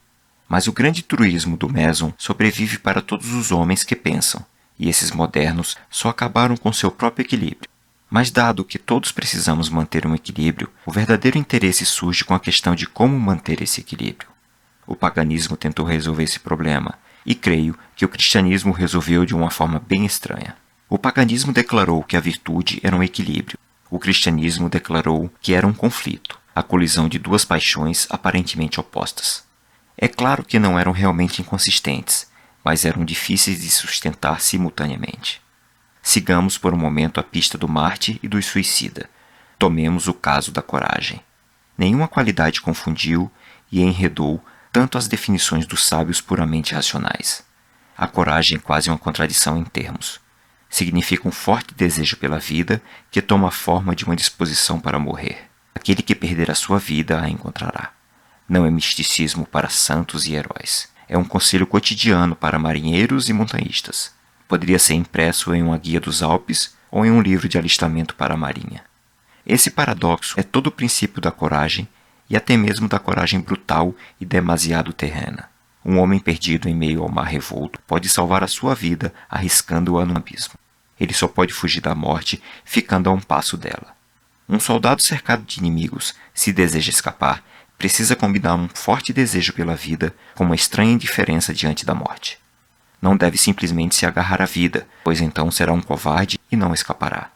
Mas o grande truísmo do meson sobrevive para todos os homens que pensam, e esses modernos só acabaram com seu próprio equilíbrio. Mas dado que todos precisamos manter um equilíbrio, o verdadeiro interesse surge com a questão de como manter esse equilíbrio. O paganismo tentou resolver esse problema, e creio que o cristianismo resolveu de uma forma bem estranha. O paganismo declarou que a virtude era um equilíbrio. O cristianismo declarou que era um conflito, a colisão de duas paixões aparentemente opostas. É claro que não eram realmente inconsistentes, mas eram difíceis de sustentar simultaneamente. Sigamos por um momento a pista do Marte e do suicida. Tomemos o caso da coragem. Nenhuma qualidade confundiu e enredou tanto as definições dos sábios puramente racionais. A coragem é quase uma contradição em termos. Significa um forte desejo pela vida que toma a forma de uma disposição para morrer. Aquele que perder a sua vida a encontrará. Não é misticismo para santos e heróis. É um conselho cotidiano para marinheiros e montanhistas. Poderia ser impresso em uma guia dos Alpes ou em um livro de alistamento para a marinha. Esse paradoxo é todo o princípio da coragem e até mesmo da coragem brutal e demasiado terrena. Um homem perdido em meio ao mar revolto pode salvar a sua vida arriscando-a no abismo. Ele só pode fugir da morte ficando a um passo dela. Um soldado cercado de inimigos, se deseja escapar, precisa combinar um forte desejo pela vida com uma estranha indiferença diante da morte. Não deve simplesmente se agarrar à vida, pois então será um covarde e não escapará.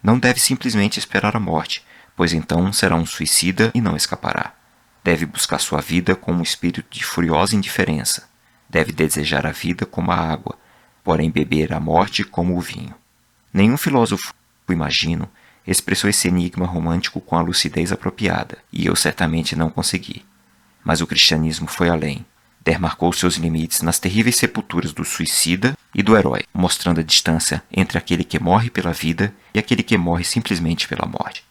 Não deve simplesmente esperar a morte, pois então será um suicida e não escapará. Deve buscar sua vida com um espírito de furiosa indiferença. Deve desejar a vida como a água, porém beber a morte como o vinho. Nenhum filósofo, imagino, expressou esse enigma romântico com a lucidez apropriada, e eu certamente não consegui. Mas o cristianismo foi além. Demarcou seus limites nas terríveis sepulturas do suicida e do herói, mostrando a distância entre aquele que morre pela vida e aquele que morre simplesmente pela morte.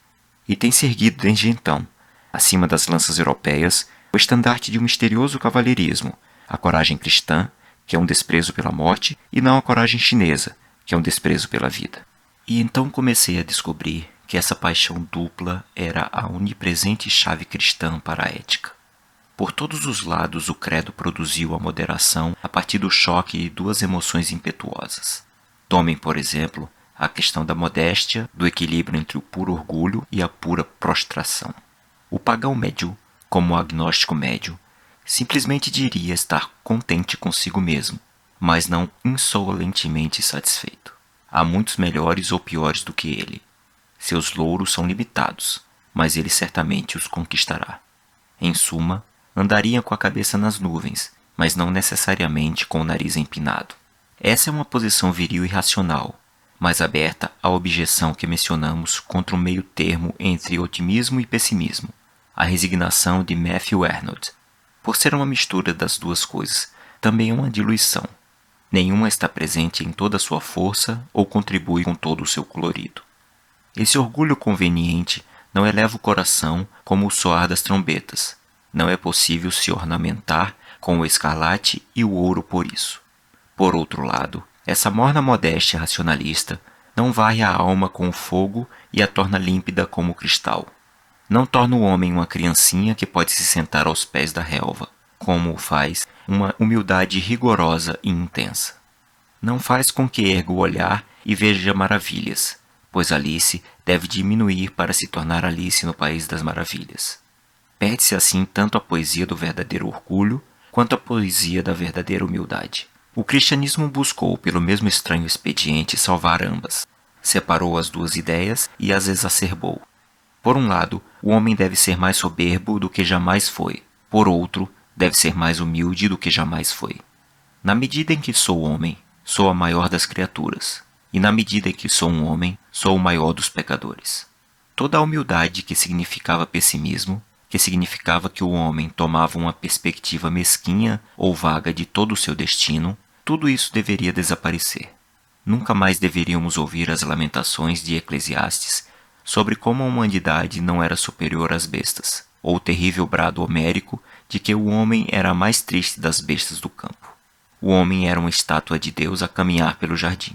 E tem se erguido desde então, acima das lanças europeias, o estandarte de um misterioso cavalheirismo, a coragem cristã, que é um desprezo pela morte, e não a coragem chinesa, que é um desprezo pela vida. E então comecei a descobrir que essa paixão dupla era a onipresente chave cristã para a ética. Por todos os lados o credo produziu a moderação a partir do choque de duas emoções impetuosas. Tomem, por exemplo, a questão da modéstia, do equilíbrio entre o puro orgulho e a pura prostração. O pagão médio, como o agnóstico médio, simplesmente diria estar contente consigo mesmo, mas não insolentemente satisfeito. Há muitos melhores ou piores do que ele. Seus louros são limitados, mas ele certamente os conquistará. Em suma, andaria com a cabeça nas nuvens, mas não necessariamente com o nariz empinado. Essa é uma posição viril e racional, mas aberta à objeção que mencionamos contra um meio termo entre otimismo e pessimismo, a resignação de Matthew Arnold. Por ser uma mistura das duas coisas, também é uma diluição. Nenhuma está presente em toda a sua força ou contribui com todo o seu colorido. Esse orgulho conveniente não eleva o coração como o soar das trombetas. Não é possível se ornamentar com o escarlate e o ouro por isso. Por outro lado, essa morna modéstia racionalista não varre a alma com o fogo e a torna límpida como o cristal. Não torna o homem uma criancinha que pode se sentar aos pés da relva, como o faz uma humildade rigorosa e intensa. Não faz com que erga o olhar e veja maravilhas, pois Alice deve diminuir para se tornar Alice no País das Maravilhas. Perde-se assim tanto a poesia do verdadeiro orgulho, quanto a poesia da verdadeira humildade. O cristianismo buscou, pelo mesmo estranho expediente, salvar ambas. Separou as duas ideias e as exacerbou. Por um lado, o homem deve ser mais soberbo do que jamais foi. Por outro, deve ser mais humilde do que jamais foi. Na medida em que sou homem, sou a maior das criaturas. E na medida em que sou um homem, sou o maior dos pecadores. Toda a humildade que significava pessimismo, que significava que o homem tomava uma perspectiva mesquinha ou vaga de todo o seu destino, tudo isso deveria desaparecer. Nunca mais deveríamos ouvir as lamentações de Eclesiastes sobre como a humanidade não era superior às bestas, ou o terrível brado homérico de que o homem era a mais triste das bestas do campo. O homem era uma estátua de Deus a caminhar pelo jardim.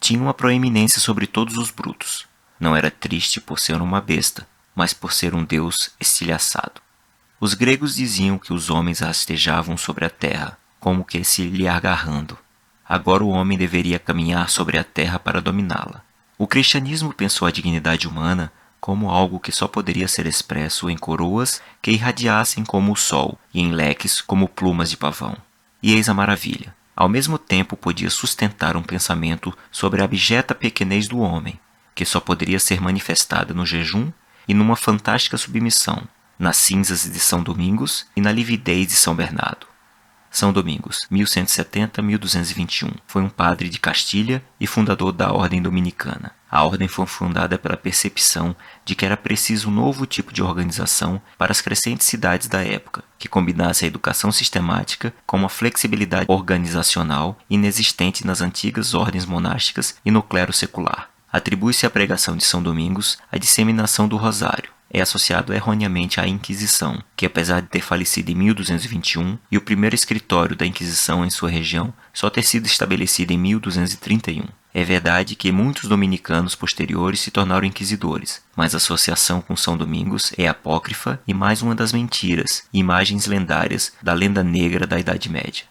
Tinha uma proeminência sobre todos os brutos. Não era triste por ser uma besta, mas por ser um Deus estilhaçado. Os gregos diziam que os homens rastejavam sobre a terra, como que se lhe agarrando. Agora o homem deveria caminhar sobre a terra para dominá-la. O cristianismo pensou a dignidade humana como algo que só poderia ser expresso em coroas que irradiassem como o sol e em leques como plumas de pavão. E eis a maravilha. Ao mesmo tempo podia sustentar um pensamento sobre a abjeta pequenez do homem, que só poderia ser manifestada no jejum e numa fantástica submissão, nas cinzas de São Domingos e na lividez de São Bernardo. São Domingos, 1170-1221, foi um padre de Castilha e fundador da Ordem Dominicana. A ordem foi fundada pela percepção de que era preciso um novo tipo de organização para as crescentes cidades da época, que combinasse a educação sistemática com uma flexibilidade organizacional inexistente nas antigas ordens monásticas e no clero secular. Atribui-se à pregação de São Domingos a disseminação do rosário. É associado erroneamente à Inquisição, que apesar de ter falecido em 1221 e o primeiro escritório da Inquisição em sua região só ter sido estabelecido em 1231. É verdade que muitos dominicanos posteriores se tornaram inquisidores, mas a associação com São Domingos é apócrifa e mais uma das mentiras e imagens lendárias da lenda negra da Idade Média.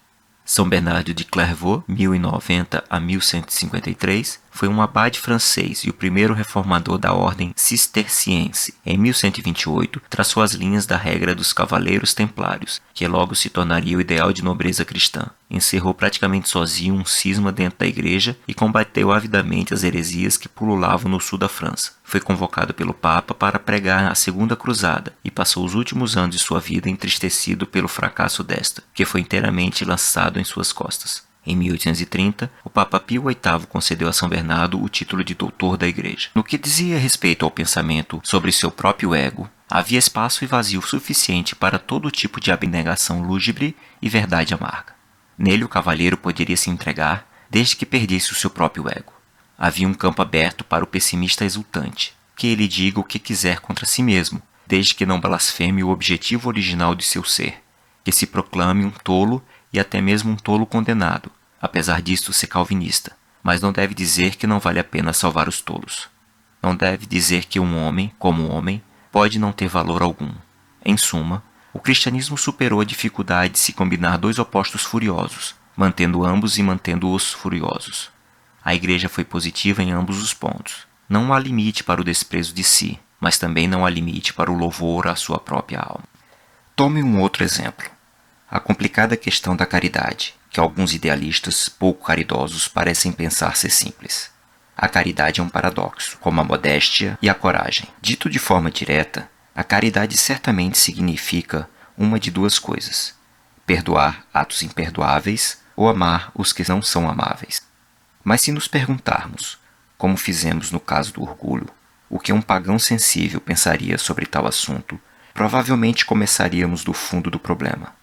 São Bernardo de Clairvaux, 1090 a 1153, foi um abade francês e o primeiro reformador da ordem cisterciense. Em 1128, traçou as linhas da regra dos cavaleiros templários, que logo se tornaria o ideal de nobreza cristã. Encerrou praticamente sozinho um cisma dentro da igreja e combateu avidamente as heresias que pululavam no sul da França. Foi convocado pelo Papa para pregar a Segunda Cruzada e passou os últimos anos de sua vida entristecido pelo fracasso desta, que foi inteiramente lançado em suas costas. Em 1830, o Papa Pio VIII concedeu a São Bernardo o título de doutor da Igreja. No que dizia respeito ao pensamento sobre seu próprio ego, havia espaço e vazio suficiente para todo tipo de abnegação lúgubre e verdade amarga. Nele o cavalheiro poderia se entregar desde que perdesse o seu próprio ego. Havia um campo aberto para o pessimista exultante, que ele diga o que quiser contra si mesmo, desde que não blasfeme o objetivo original de seu ser, que se proclame um tolo e até mesmo um tolo condenado, apesar disto ser calvinista, mas não deve dizer que não vale a pena salvar os tolos. Não deve dizer que um homem, como homem, pode não ter valor algum. Em suma, o cristianismo superou a dificuldade de se combinar dois opostos furiosos, mantendo ambos e mantendo-os furiosos. A Igreja foi positiva em ambos os pontos. Não há limite para o desprezo de si, mas também não há limite para o louvor à sua própria alma. Tome um outro exemplo. A complicada questão da caridade, que alguns idealistas pouco caridosos parecem pensar ser simples. A caridade é um paradoxo, como a modéstia e a coragem. Dito de forma direta, a caridade certamente significa uma de duas coisas: perdoar atos imperdoáveis ou amar os que não são amáveis. Mas se nos perguntarmos, como fizemos no caso do orgulho, o que um pagão sensível pensaria sobre tal assunto, provavelmente começaríamos do fundo do problema.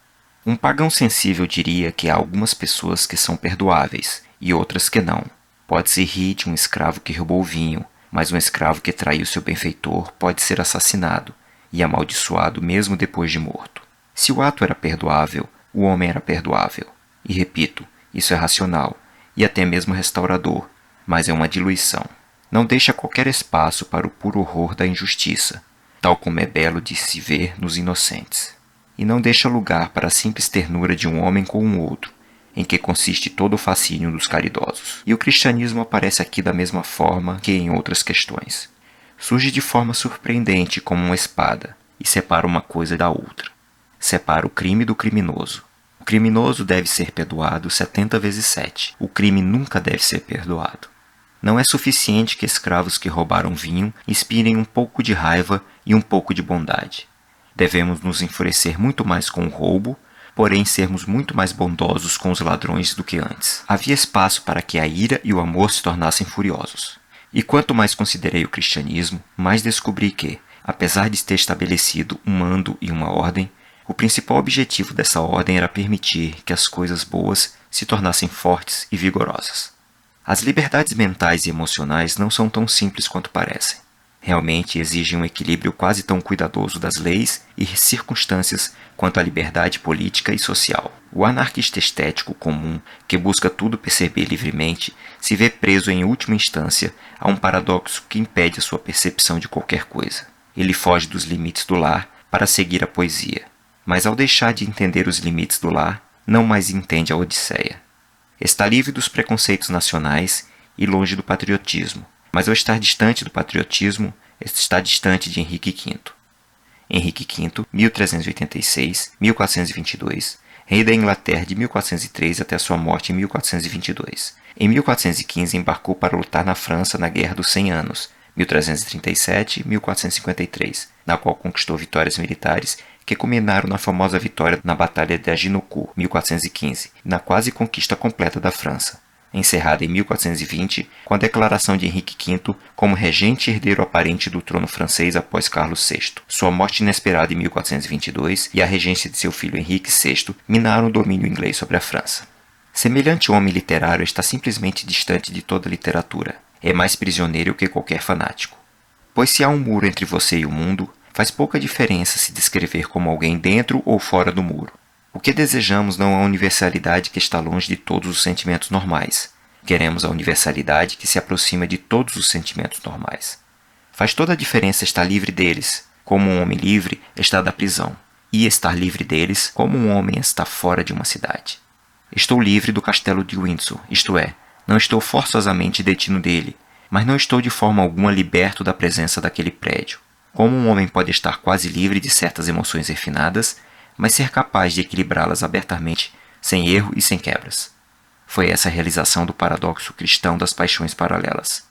Um pagão sensível diria que há algumas pessoas que são perdoáveis e outras que não. Pode-se rir de um escravo que roubou vinho, mas um escravo que traiu seu benfeitor pode ser assassinado e amaldiçoado mesmo depois de morto. Se o ato era perdoável, o homem era perdoável. E repito, isso é racional e até mesmo restaurador, mas é uma diluição. Não deixa qualquer espaço para o puro horror da injustiça, tal como é belo de se ver nos inocentes. E não deixa lugar para a simples ternura de um homem com um outro, em que consiste todo o fascínio dos caridosos. E o cristianismo aparece aqui da mesma forma que em outras questões. Surge de forma surpreendente como uma espada e separa uma coisa da outra. Separa o crime do criminoso. O criminoso deve ser perdoado 70 vezes 7. O crime nunca deve ser perdoado. Não é suficiente que escravos que roubaram vinho inspirem um pouco de raiva e um pouco de bondade. Devemos nos enfurecer muito mais com o roubo, porém sermos muito mais bondosos com os ladrões do que antes. Havia espaço para que a ira e o amor se tornassem furiosos. E quanto mais considerei o cristianismo, mais descobri que, Apesar de ter estabelecido um mando e uma ordem, o principal objetivo dessa ordem era permitir que as coisas boas se tornassem fortes e vigorosas. As liberdades mentais e emocionais não são tão simples quanto parecem. Realmente exigem um equilíbrio quase tão cuidadoso das leis e circunstâncias quanto a liberdade política e social. O anarquista estético comum, que busca tudo perceber livremente, se vê preso em última instância a um paradoxo que impede a sua percepção de qualquer coisa. Ele foge dos limites do lar para seguir a poesia, mas ao deixar de entender os limites do lar, não mais entende a Odisseia. Está livre dos preconceitos nacionais e longe do patriotismo, mas ao estar distante do patriotismo, está distante de Henrique V. Henrique V, 1386-1422, rei da Inglaterra de 1403 até sua morte em 1422. Em 1415 embarcou para lutar na França na Guerra dos 100 Anos, 1337-1453, na qual conquistou vitórias militares que culminaram na famosa vitória na Batalha de Agincourt, 1415, na quase conquista completa da França, encerrada em 1420 com a declaração de Henrique V como regente e herdeiro aparente do trono francês após Carlos VI. Sua morte inesperada em 1422 e a regência de seu filho Henrique VI minaram o domínio inglês sobre a França. Semelhante homem literário está simplesmente distante de toda literatura. É mais prisioneiro que qualquer fanático. Pois se há um muro entre você e o mundo, faz pouca diferença se descrever como alguém dentro ou fora do muro. O que desejamos não é a universalidade que está longe de todos os sentimentos normais. Queremos a universalidade que se aproxima de todos os sentimentos normais. Faz toda a diferença estar livre deles, como um homem livre está da prisão, e estar livre deles, como um homem está fora de uma cidade. Estou livre do castelo de Windsor, isto é, não estou forçosamente detido dele, mas não estou de forma alguma liberto da presença daquele prédio. Como um homem pode estar quase livre de certas emoções refinadas, mas ser capaz de equilibrá-las abertamente, sem erro e sem quebras? Foi essa a realização do paradoxo cristão das paixões paralelas.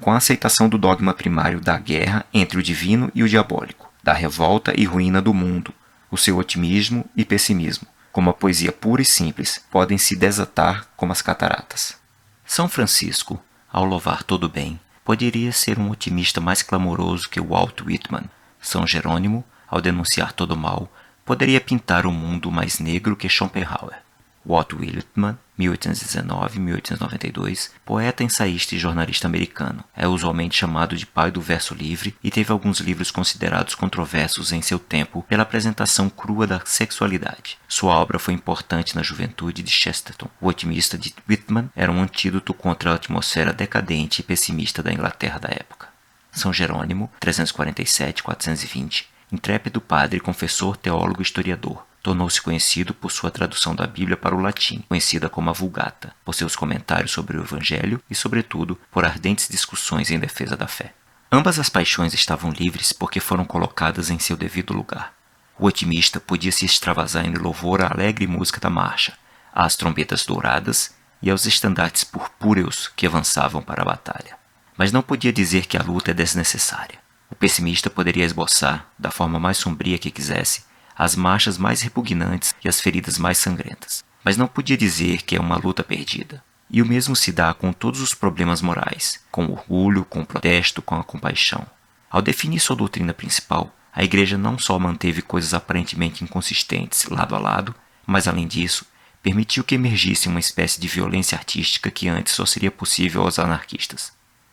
Com a aceitação do dogma primário da guerra entre o divino e o diabólico, da revolta e ruína do mundo, o seu otimismo e pessimismo, como a poesia pura e simples, podem se desatar como as cataratas. São Francisco, ao louvar todo o bem, poderia ser um otimista mais clamoroso que Walt Whitman. São Jerônimo, ao denunciar todo o mal, poderia pintar o mundo mais negro que Schopenhauer. Walt Whitman, 1819-1892, poeta, ensaísta e jornalista americano, é usualmente chamado de pai do verso livre e teve alguns livros considerados controversos em seu tempo pela apresentação crua da sexualidade. Sua obra foi importante na juventude de Chesterton. O otimista de Whitman era um antídoto contra a atmosfera decadente e pessimista da Inglaterra da época. São Jerônimo, 347-420, intrépido padre, confessor, teólogo e historiador. Tornou-se conhecido por sua tradução da Bíblia para o latim, conhecida como a Vulgata, por seus comentários sobre o Evangelho e, sobretudo, por ardentes discussões em defesa da fé. Ambas as paixões estavam livres porque foram colocadas em seu devido lugar. O otimista podia se extravasar em louvor à alegre música da marcha, às trombetas douradas e aos estandartes purpúreos que avançavam para a batalha. Mas não podia dizer que a luta é desnecessária. O pessimista poderia esboçar, da forma mais sombria que quisesse, as marchas mais repugnantes e as feridas mais sangrentas. Mas não podia dizer que é uma luta perdida. E o mesmo se dá com todos os problemas morais, com o orgulho, com o protesto, com a compaixão. Ao definir sua doutrina principal, a Igreja não só manteve coisas aparentemente inconsistentes lado a lado, mas além disso, permitiu que emergisse uma espécie de violência artística que antes só seria possível aos anarquistas.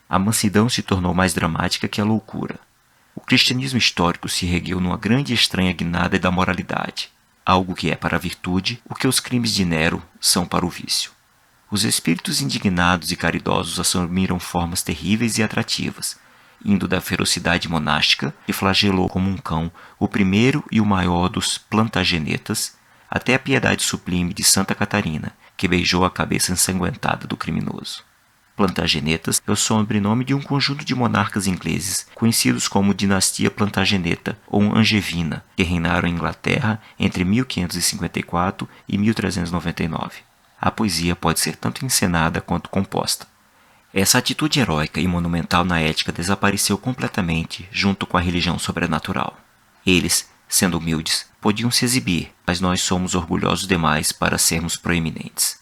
A mansidão se tornou mais dramática que a loucura. O cristianismo histórico se ergueu numa grande e estranha guinada da moralidade, algo que é para a virtude o que os crimes de Nero são para o vício. Os espíritos indignados e caridosos assumiram formas terríveis e atrativas, indo da ferocidade monástica, que flagelou como um cão o primeiro e o maior dos Plantagenetas, até a piedade sublime de Santa Catarina, que beijou a cabeça ensanguentada do criminoso. Plantagenetas é o sobrenome de um conjunto de monarcas ingleses conhecidos como Dinastia Plantageneta ou Angevina, que reinaram em Inglaterra entre 1554 e 1399. A poesia pode ser tanto encenada quanto composta. Essa atitude heróica e monumental na ética desapareceu completamente junto com a religião sobrenatural. Eles, sendo humildes, podiam se exibir, mas nós somos orgulhosos demais para sermos proeminentes.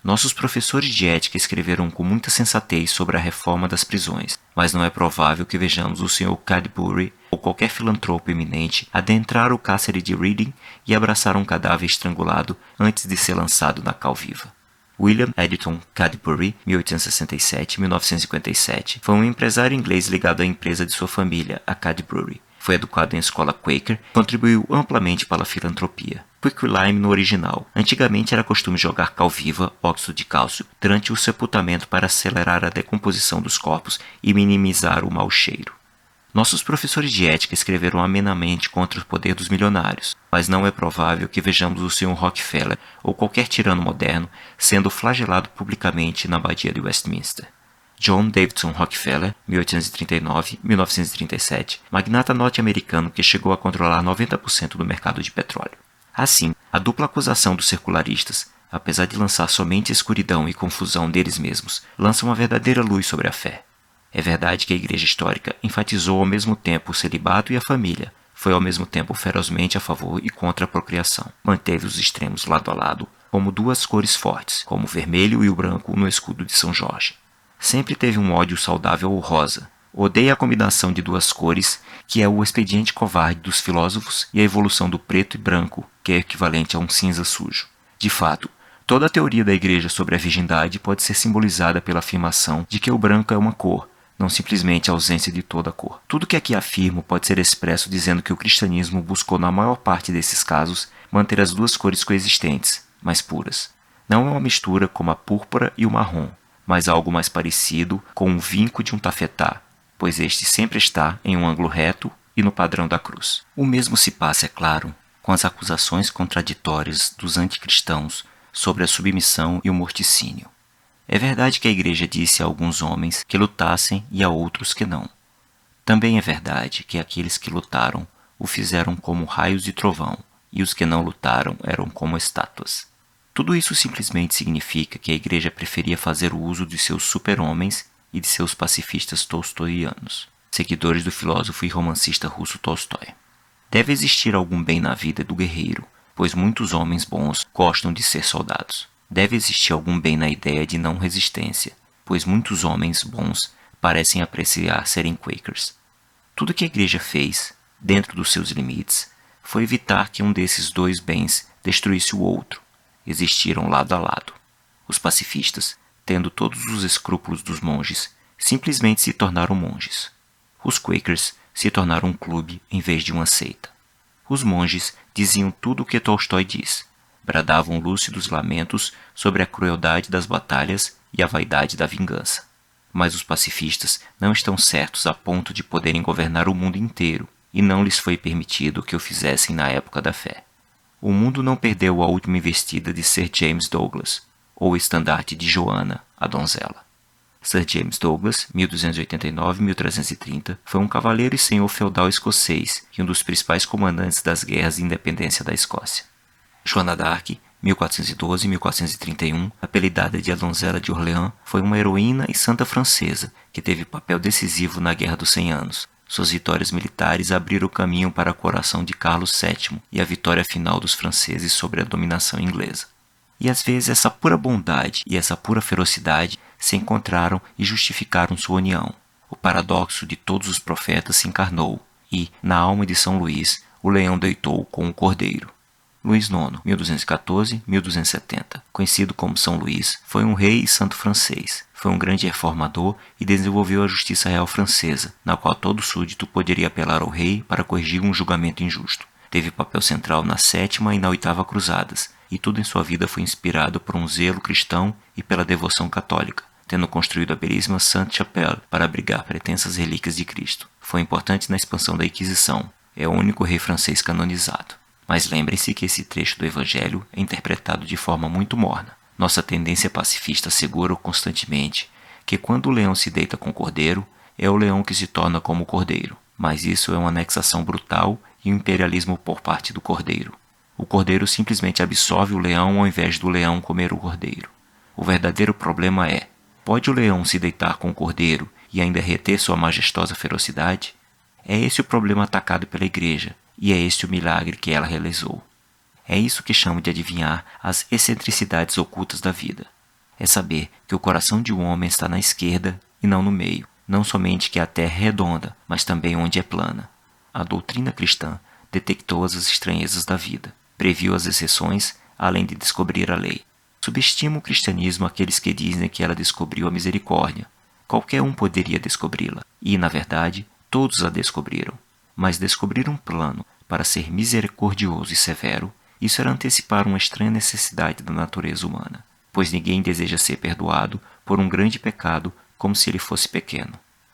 Nossos professores de ética escreveram com muita sensatez sobre a reforma das prisões, mas não é provável que vejamos o Sr. Cadbury ou qualquer filantropo eminente adentrar o cárcere de Reading e abraçar um cadáver estrangulado antes de ser lançado na cal viva. William Eddington Cadbury, 1867-1957, foi um empresário inglês ligado à empresa de sua família, a Cadbury. Foi educado em escola Quaker e contribuiu amplamente para a filantropia. Quicklime no original. Antigamente era costume jogar cal viva, óxido de cálcio, durante o sepultamento para acelerar a decomposição dos corpos e minimizar o mau cheiro. Nossos professores de ética escreveram amenamente contra o poder dos milionários, mas não é provável que vejamos o Sr. Rockefeller ou qualquer tirano moderno sendo flagelado publicamente na abadia de Westminster. John Davidson Rockefeller, 1839-1937, magnata norte-americano que chegou a controlar 90% do mercado de petróleo. Assim, a dupla acusação dos circularistas, apesar de lançar somente escuridão e confusão deles mesmos, lança uma verdadeira luz sobre a fé. É verdade que a Igreja Histórica enfatizou ao mesmo tempo o celibato e a família, foi ao mesmo tempo ferozmente a favor e contra a procriação. Manteve os extremos lado a lado, como duas cores fortes, como o vermelho e o branco no escudo de São Jorge. Sempre teve um ódio saudável ao rosa. Odeia a combinação de duas cores, que é o expediente covarde dos filósofos, e a evolução do preto e branco, que é equivalente a um cinza sujo. De fato, toda a teoria da Igreja sobre a virgindade pode ser simbolizada pela afirmação de que o branco é uma cor, não simplesmente a ausência de toda a cor. Tudo que aqui afirmo pode ser expresso dizendo que o cristianismo buscou na maior parte desses casos manter as duas cores coexistentes, mas puras. Não é uma mistura como a púrpura e o marrom, mas algo mais parecido com o vinco de um tafetá, pois este sempre está em um ângulo reto e no padrão da cruz. O mesmo se passa, é claro, com as acusações contraditórias dos anticristãos sobre a submissão e o morticínio. É verdade que a Igreja disse a alguns homens que lutassem e a outros que não. Também é verdade que aqueles que lutaram o fizeram como raios de trovão, e os que não lutaram eram como estátuas. Tudo isso simplesmente significa que a Igreja preferia fazer o uso de seus super-homens e de seus pacifistas tolstoianos, seguidores do filósofo e romancista russo Tolstói. Deve existir algum bem na vida do guerreiro, pois muitos homens bons gostam de ser soldados. Deve existir algum bem na ideia de não resistência, pois muitos homens bons parecem apreciar serem Quakers. Tudo que a Igreja fez, dentro dos seus limites, foi evitar que um desses dois bens destruísse o outro. Existiram lado a lado. Os pacifistas, tendo todos os escrúpulos dos monges, simplesmente se tornaram monges. Os Quakers se tornaram um clube em vez de uma seita. Os monges diziam tudo o que Tolstói diz, bradavam lúcidos lamentos sobre a crueldade das batalhas e a vaidade da vingança. Mas os pacifistas não estão certos a ponto de poderem governar o mundo inteiro, e não lhes foi permitido que o fizessem na época da fé. O mundo não perdeu a última investida de Sir James Douglas, ou o estandarte de Joana, a donzela. Sir James Douglas, 1289-1330, foi um cavaleiro e senhor feudal escocês e um dos principais comandantes das guerras de independência da Escócia. Joana d'Arc, 1412-1431, apelidada de a Donzela de Orleans, foi uma heroína e santa francesa que teve papel decisivo na Guerra dos 100 Anos. Suas vitórias militares abriram o caminho para a coroação de Carlos VII e a vitória final dos franceses sobre a dominação inglesa. E às vezes essa pura bondade e essa pura ferocidade se encontraram e justificaram sua união. O paradoxo de todos os profetas se encarnou e, na alma de São Luís, o leão deitou com o cordeiro. Luís IX, 1214-1270, conhecido como São Luís, foi um rei e santo francês. Foi um grande reformador e desenvolveu a justiça real francesa, na qual todo súdito poderia apelar ao rei para corrigir um julgamento injusto. Teve papel central na 7ª e na 8ª cruzadas, e tudo em sua vida foi inspirado por um zelo cristão e pela devoção católica, tendo construído a belíssima Sainte-Chapelle para abrigar pretensas relíquias de Cristo. Foi importante na expansão da Inquisição. É o único rei francês canonizado. Mas lembrem-se que esse trecho do Evangelho é interpretado de forma muito morna. Nossa tendência pacifista assegura constantemente que quando o leão se deita com o cordeiro, é o leão que se torna como o cordeiro. Mas isso é uma anexação brutal e um imperialismo por parte do cordeiro. O cordeiro simplesmente absorve o leão ao invés do leão comer o cordeiro. O verdadeiro problema é: pode o leão se deitar com o cordeiro e ainda reter sua majestosa ferocidade? É esse o problema atacado pela Igreja, e é esse o milagre que ela realizou. É isso que chamo de adivinhar as excentricidades ocultas da vida. é saber que o coração de um homem está na esquerda e não no meio, não somente que a terra é redonda, mas também onde é plana. A doutrina cristã detectou as estranhezas da vida, previu as exceções, além de descobrir a lei. Subestima o cristianismo aqueles que dizem que ela descobriu a misericórdia. Qualquer um poderia descobri-la, e, na verdade, todos a descobriram. Mas descobrir um plano para ser misericordioso e severo, isso era antecipar uma estranha necessidade da natureza humana, pois ninguém deseja ser perdoado por um grande pecado como se ele fosse pequeno.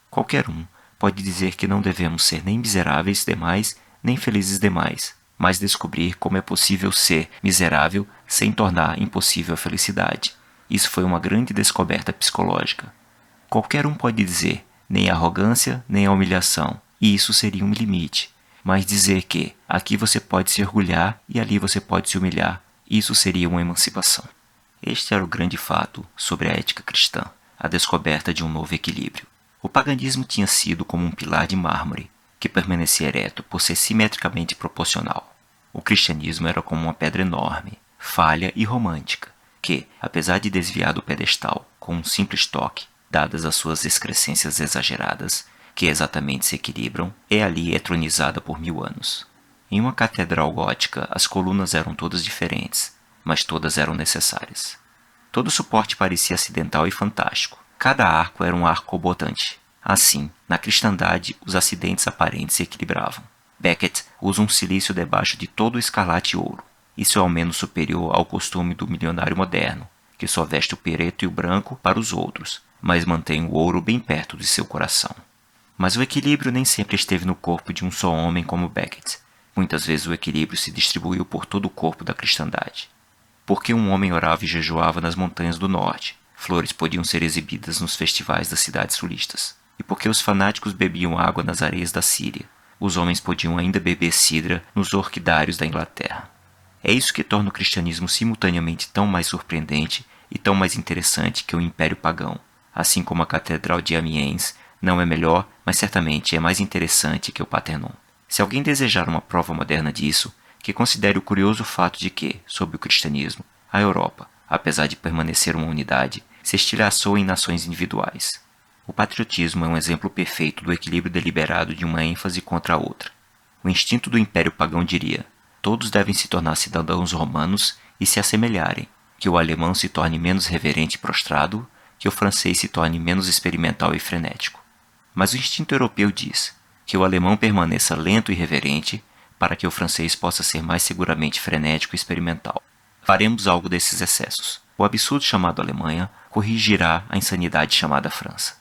Qualquer um pode dizer que não devemos ser nem miseráveis demais, nem felizes demais, mas descobrir como é possível ser miserável sem tornar impossível a felicidade. Isso foi uma grande descoberta psicológica. Qualquer um pode dizer, nem a arrogância, nem a humilhação, e isso seria um limite. Mas dizer que aqui você pode se orgulhar e ali você pode se humilhar, isso seria uma emancipação. Este era o grande fato sobre a ética cristã, a descoberta de um novo equilíbrio. O paganismo tinha sido como um pilar de mármore, que permanecia ereto por ser simetricamente proporcional. O cristianismo era como uma pedra enorme, falha e romântica, que, apesar de desviar do pedestal com um simples toque, dadas as suas excrescências exageradas, que exatamente se equilibram, é ali etronizada por 1000 anos. Em uma catedral gótica, as colunas eram todas diferentes, mas todas eram necessárias. Todo o suporte parecia acidental e fantástico. Cada arco era um arco botante. Assim, na cristandade, os acidentes aparentes se equilibravam. Becket usa um silício debaixo de todo o escarlate e ouro. Isso é ao menos superior ao costume do milionário moderno, que só veste o preto e o branco para os outros, mas mantém o ouro bem perto de seu coração. Mas o equilíbrio nem sempre esteve no corpo de um só homem como Becket. Muitas vezes o equilíbrio se distribuiu por todo o corpo da cristandade. Porque um homem orava e jejuava nas montanhas do norte, flores podiam ser exibidas nos festivais das cidades sulistas. E porque os fanáticos bebiam água nas areias da Síria, os homens podiam ainda beber cidra nos orquidários da Inglaterra. É isso que torna o cristianismo simultaneamente tão mais surpreendente e tão mais interessante que o Império Pagão, assim como a Catedral de Amiens não é melhor, mas certamente é mais interessante que o Parthenon. Se alguém desejar uma prova moderna disso, que considere o curioso fato de que, sob o cristianismo, a Europa, apesar de permanecer uma unidade, se estilhaçou em nações individuais. O patriotismo é um exemplo perfeito do equilíbrio deliberado de uma ênfase contra a outra. O instinto do Império Pagão diria: todos devem se tornar cidadãos romanos e se assemelharem, que o alemão se torne menos reverente e prostrado, que o francês se torne menos experimental e frenético. Mas o instinto europeu diz que o alemão permaneça lento e reverente para que o francês possa ser mais seguramente frenético e experimental. Faremos algo desses excessos. O absurdo chamado Alemanha corrigirá a insanidade chamada França.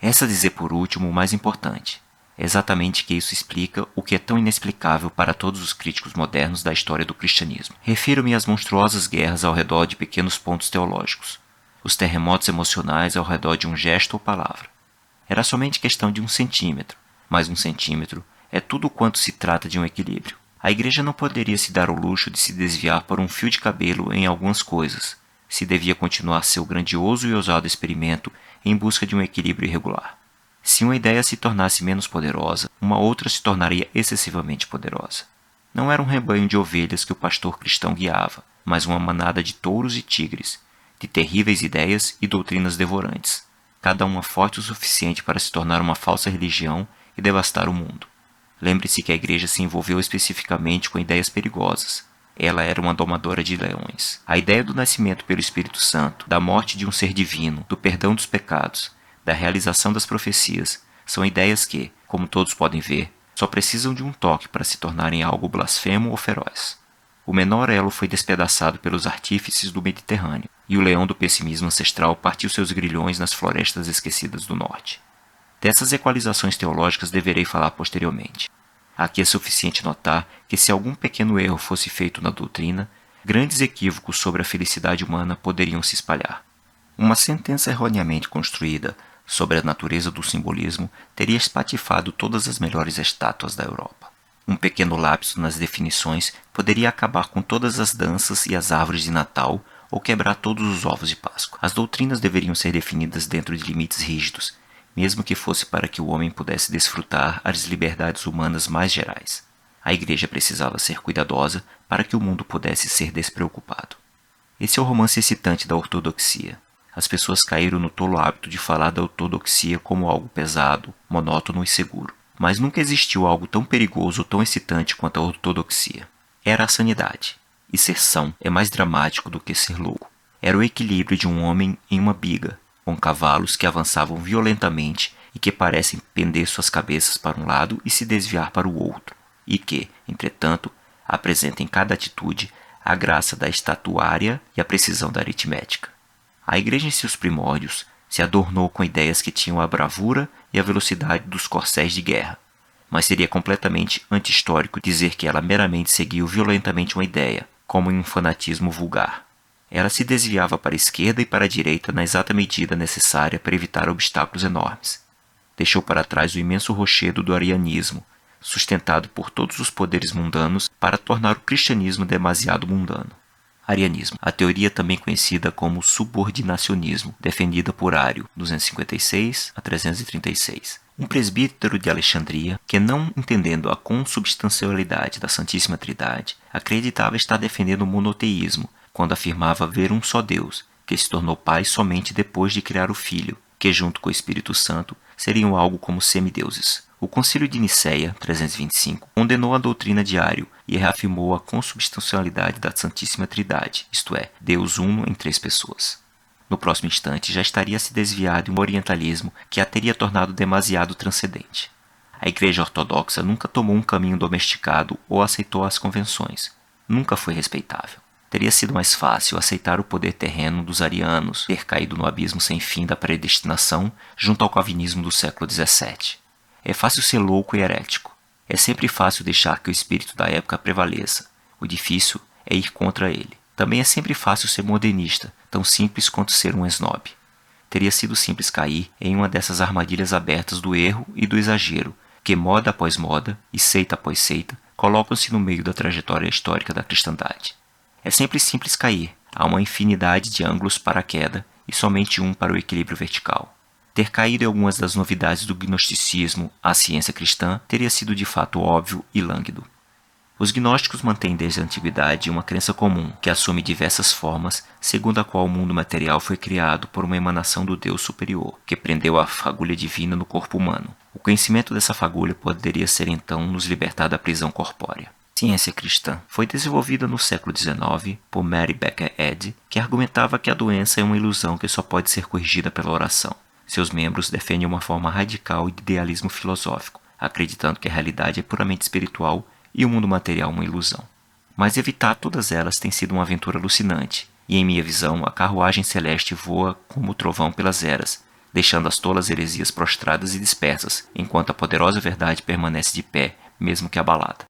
Essa dizer por último o mais importante. É exatamente que isso explica o que é tão inexplicável para todos os críticos modernos da história do cristianismo. Refiro-me às monstruosas guerras ao redor de pequenos pontos teológicos, os terremotos emocionais ao redor de um gesto ou palavra. Era somente questão de 1 centímetro, mas 1 centímetro é tudo quanto se trata de um equilíbrio. A igreja não poderia se dar o luxo de se desviar por um fio de cabelo em algumas coisas, se devia continuar seu grandioso e ousado experimento em busca de um equilíbrio irregular. Se uma ideia se tornasse menos poderosa, uma outra se tornaria excessivamente poderosa. Não era um rebanho de ovelhas que o pastor cristão guiava, mas uma manada de touros e tigres, de terríveis ideias e doutrinas devorantes, cada uma forte o suficiente para se tornar uma falsa religião e devastar o mundo. Lembre-se que a igreja se envolveu especificamente com ideias perigosas. Ela era uma domadora de leões. A ideia do nascimento pelo Espírito Santo, da morte de um ser divino, do perdão dos pecados, da realização das profecias, são ideias que, como todos podem ver, só precisam de um toque para se tornarem algo blasfemo ou feroz. O menor elo foi despedaçado pelos artífices do Mediterrâneo, e o leão do pessimismo ancestral partiu seus grilhões nas florestas esquecidas do norte. Dessas equalizações teológicas deverei falar posteriormente. Aqui é suficiente notar que se algum pequeno erro fosse feito na doutrina, grandes equívocos sobre a felicidade humana poderiam se espalhar. Uma sentença erroneamente construída sobre a natureza do simbolismo teria espatifado todas as melhores estátuas da Europa. Um pequeno lapso nas definições poderia acabar com todas as danças e as árvores de Natal ou quebrar todos os ovos de Páscoa. As doutrinas deveriam ser definidas dentro de limites rígidos, mesmo que fosse para que o homem pudesse desfrutar as liberdades humanas mais gerais. A igreja precisava ser cuidadosa para que o mundo pudesse ser despreocupado. Esse é o romance excitante da ortodoxia. As pessoas caíram no tolo hábito de falar da ortodoxia como algo pesado, monótono e seguro. Mas nunca existiu algo tão perigoso ou tão excitante quanto a ortodoxia. Era a sanidade. E ser são é mais dramático do que ser louco. Era o equilíbrio de um homem em uma biga, com cavalos que avançavam violentamente e que parecem pender suas cabeças para um lado e se desviar para o outro, e que, entretanto, apresenta em cada atitude a graça da estatuária e a precisão da aritmética. A igreja em seus primórdios se adornou com ideias que tinham a bravura e a velocidade dos corcéis de guerra, mas seria completamente anti-histórico dizer que ela meramente seguiu violentamente uma ideia, como em um fanatismo vulgar. Ela se desviava para a esquerda e para a direita na exata medida necessária para evitar obstáculos enormes. Deixou para trás o imenso rochedo do arianismo, sustentado por todos os poderes mundanos para tornar o cristianismo demasiado mundano. Arianismo, a teoria também conhecida como subordinacionismo, defendida por Ario, 256 a 336. Um presbítero de Alexandria que, não entendendo a consubstancialidade da Santíssima Trindade, acreditava estar defendendo o monoteísmo, quando afirmava ver um só Deus, que se tornou Pai somente depois de criar o Filho, que junto com o Espírito Santo seriam algo como semideuses. O Concílio de Nicéia, 325, condenou a doutrina de Ario e reafirmou a consubstancialidade da Santíssima Trindade, isto é, Deus uno em 3 pessoas. No próximo instante já estaria se desviado em um orientalismo que a teria tornado demasiado transcendente. A Igreja Ortodoxa nunca tomou um caminho domesticado ou aceitou as convenções. Nunca foi respeitável. Teria sido mais fácil aceitar o poder terreno dos arianos, ter caído no abismo sem fim da predestinação junto ao calvinismo do século XVII. É fácil ser louco e herético. É sempre fácil deixar que o espírito da época prevaleça. O difícil é ir contra ele. Também é sempre fácil ser modernista, tão simples quanto ser um snob. Teria sido simples cair em uma dessas armadilhas abertas do erro e do exagero, que moda após moda e seita após seita colocam-se no meio da trajetória histórica da cristandade. É sempre simples cair. Há uma infinidade de ângulos para a queda e somente um para o equilíbrio vertical. Ter caído em algumas das novidades do gnosticismo à ciência cristã teria sido de fato óbvio e lânguido. Os gnósticos mantêm desde a antiguidade uma crença comum, que assume diversas formas, segundo a qual o mundo material foi criado por uma emanação do Deus superior, que prendeu a fagulha divina no corpo humano. O conhecimento dessa fagulha poderia ser então nos libertar da prisão corpórea. Ciência cristã foi desenvolvida no século XIX por Mary Baker Eddy, que argumentava que a doença é uma ilusão que só pode ser corrigida pela oração. Seus membros defendem uma forma radical de idealismo filosófico, acreditando que a realidade é puramente espiritual e o mundo material uma ilusão. Mas evitar todas elas tem sido uma aventura alucinante, e em minha visão a carruagem celeste voa como o trovão pelas eras, deixando as tolas heresias prostradas e dispersas, enquanto a poderosa verdade permanece de pé, mesmo que abalada.